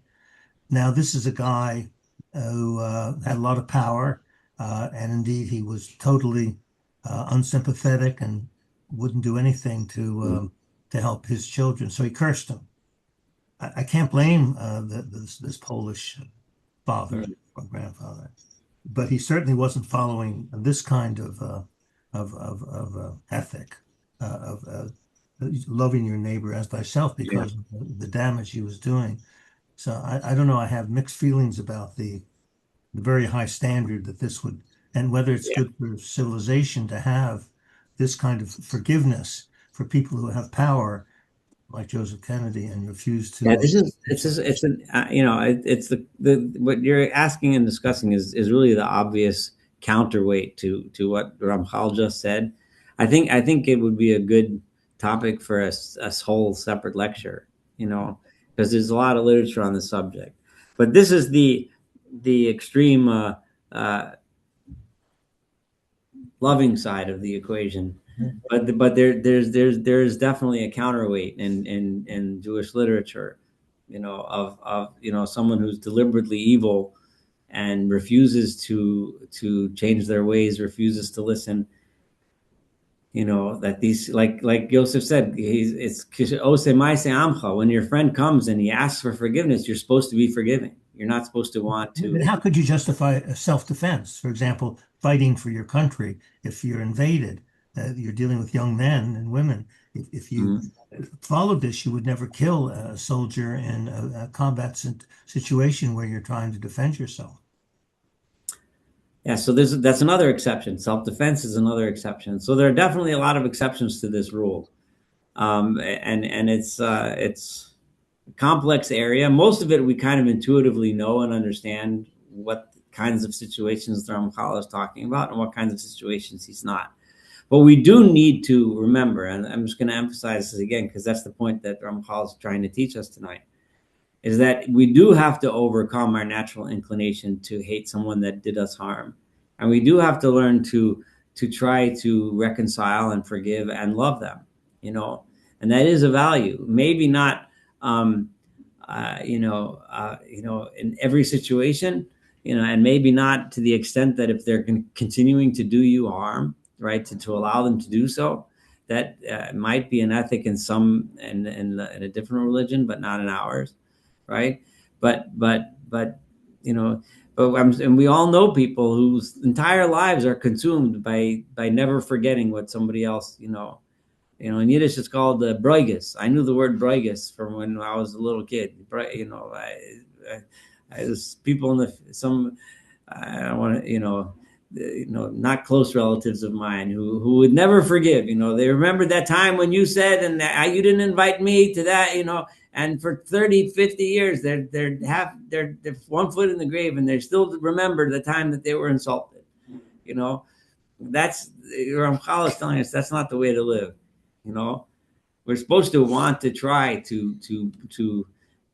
Now, this is a guy who had a lot of power, and indeed he was totally unsympathetic and wouldn't do anything to help his children. So he cursed him. I can't blame this Polish father or grandfather, but he certainly wasn't following this kind of ethic of loving your neighbor as thyself, because of the damage he was doing. So I don't know. I have mixed feelings about the very high standard that this would, and whether it's good for civilization to have this kind of forgiveness for people who have power, like Joseph Kennedy, and refuse to. Yeah, it's the what you're asking and discussing is really the obvious counterweight to what Ramchal just said. I think it would be a good topic for a whole separate lecture, because there's a lot of literature on the subject. But this is the extreme loving side of the equation. But there's definitely a counterweight in Jewish literature, of someone who's deliberately evil and refuses to change their ways, refuses to listen. That these, like Yosef said, it's when your friend comes and he asks for forgiveness, you're supposed to be forgiving. You're not supposed to want to. How could you justify self-defense? For example, fighting for your country if you're invaded. You're dealing with young men and women. If you followed this, you would never kill a soldier in a combat situation where you're trying to defend yourself. Yeah, so that's another exception. Self-defense is another exception. So there are definitely a lot of exceptions to this rule, and it's a complex area. Most of it we kind of intuitively know and understand what kinds of situations the Ramchal is talking about and what kinds of situations he's not. But we do need to remember, and I'm just going to emphasize this again because that's the point that Ramchal is trying to teach us tonight, is that we do have to overcome our natural inclination to hate someone that did us harm. And we do have to learn to try to reconcile and forgive and love them, and that is a value. Maybe not, in every situation, and maybe not to the extent that if they're continuing to do you harm, right, to allow them to do so, that might be an ethic in some in a different religion, but not in ours, right? But you know, and we all know people whose entire lives are consumed by never forgetting what somebody else, in Yiddish it's called broiges. I knew the word broiges from when I was a little kid. There's people in I don't want to, not close relatives of mine who would never forgive. They remembered that time when you said, and you didn't invite me to that. And for 30, 50 years, they're 1 foot in the grave, and they still remember the time that they were insulted. That's Ramchal is telling us that's not the way to live. We're supposed to want to try to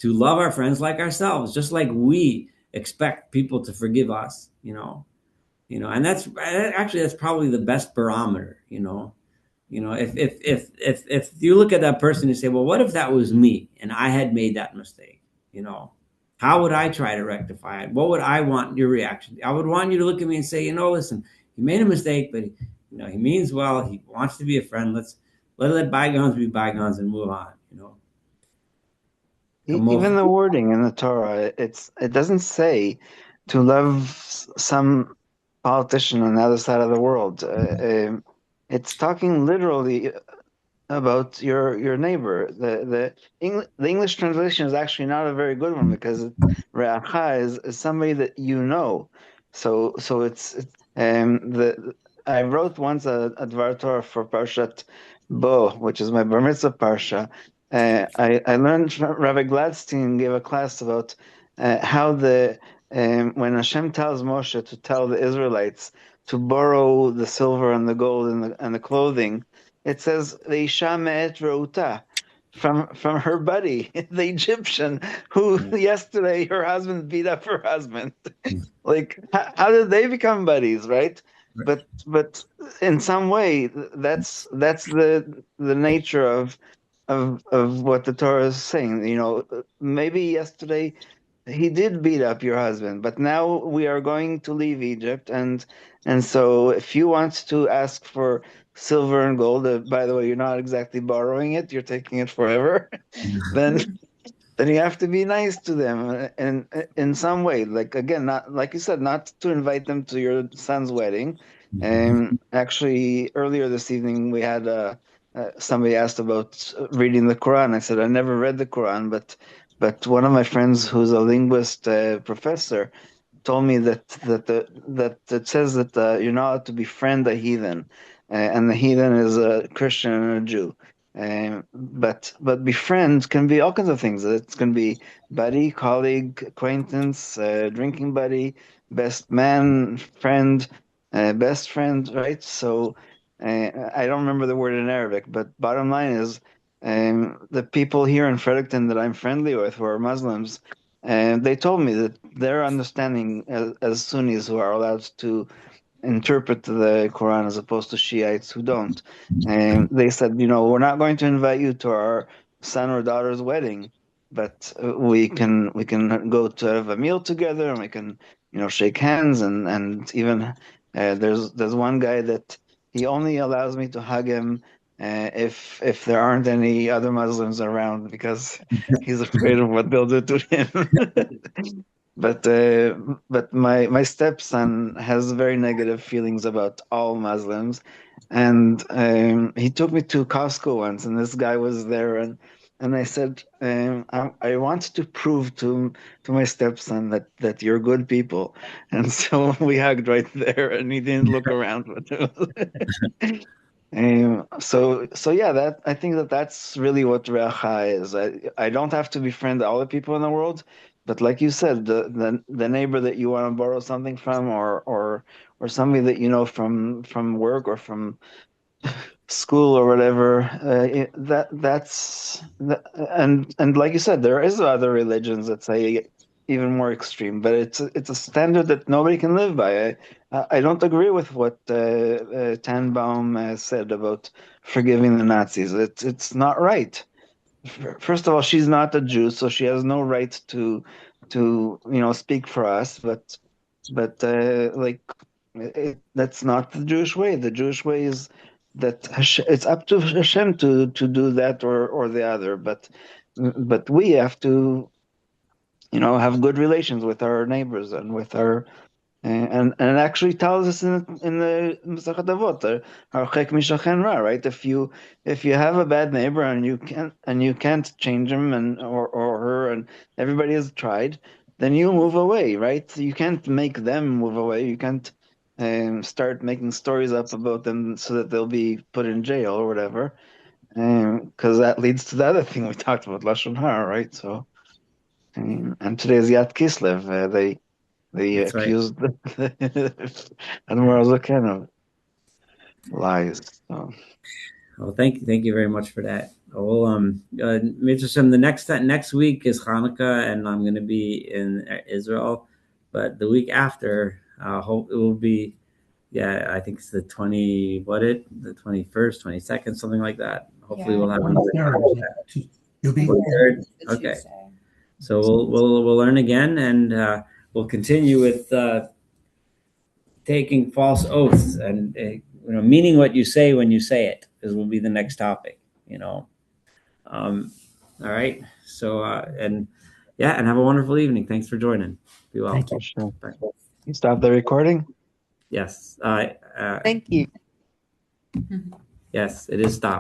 love our friends like ourselves, just like we expect people to forgive us. And that's probably the best barometer. If you look at that person and say, well, what if that was me and I had made that mistake? How would I try to rectify it? What would I want your reaction? I would want you to look at me and say, listen, he made a mistake, but he means well. He wants to be a friend. Let's let bygones be bygones and move on. Even the wording in the Torah, it doesn't say to love some politician on the other side of the world. It's talking literally about your neighbor. The English translation is actually not a very good one because re'acha is somebody that you know. So it's I wrote once a Dvar Torah for Parshat Bo, which is my Bar Mitzvah Parsha. I learned Rabbi Gladstein gave a class about how when Hashem tells Moshe to tell the Israelites to borrow the silver and the gold and the clothing, it says Leisha me'et reuta, from her buddy, the Egyptian, who yesterday her husband beat up her husband. Like, how did they become buddies, right? But in some way, that's the nature of what the Torah is saying. Maybe yesterday he did beat up your husband, but now we are going to leave Egypt, and so if you want to ask for silver and gold, by the way, you're not exactly borrowing it, you're taking it forever, then you have to be nice to them, and in some way, like, again, not like you said, not to invite them to your son's wedding. Actually, earlier this evening we had somebody asked about reading the Quran. I said I never read the Quran, but one of my friends who's a linguist professor told me that it says that you're not allowed to befriend a heathen, and the heathen is a Christian and a Jew. But befriend can be all kinds of things. It can be buddy, colleague, acquaintance, drinking buddy, best man, friend, best friend, right? So I don't remember the word in Arabic, but bottom line is the people here in Fredericton that I'm friendly with, who are Muslims, and they told me that their understanding as Sunnis who are allowed to interpret the Quran as opposed to Shiites who don't. And they said, we're not going to invite you to our son or daughter's wedding, but we can go to have a meal together, and we can, shake hands, and even there's one guy that he only allows me to hug him if there aren't any other Muslims around, because he's afraid of what they'll do to him. But my stepson has very negative feelings about all Muslims, and he took me to Costco once, and this guy was there, and I said, I want to prove to my stepson that you're good people, and so we hugged right there, and he didn't look around. So yeah, that I think that's really what Re'acha is. I don't have to befriend all the people in the world, but like you said, the neighbor that you want to borrow something from, or somebody that you know from work or from school or whatever, and like you said, there is other religions that say even more extreme, but it's a standard that nobody can live by. I don't agree with what Tannenbaum said about forgiving the Nazis. It's not right. First of all, she's not a Jew, so she has no right to speak for us. But that's not the Jewish way. The Jewish way is it's up to Hashem to do that or the other, but we have to, have good relations with our neighbors and with our and it actually tells us in the Masechet Avot, Harchek mishachen ra, right? If you have a bad neighbor and you can't change him or her, and everybody has tried, then you move away, right? You can't make them move away. You can't start making stories up about them so that they'll be put in jail or whatever, because that leads to the other thing we talked about, lashon hara, right? So, and today's Yat Kislev, they That's right. accused Admiral Zaken of lies. So. Well, thank you very much for that. Well, the next week is Hanukkah, and I'm going to be in Israel. But the week after, hope it will be. Yeah, I think it's the 21st, 22nd, something like that. Hopefully, we'll have another. You'll be 23rd. Okay. So we'll learn again, and we'll continue with taking false oaths and meaning what you say when you say it. This will be the next topic. All right. So and have a wonderful evening. Thanks for joining. Be well. Thank you. Sure. You stop the recording? Yes. Thank you. Yes, it is stopped.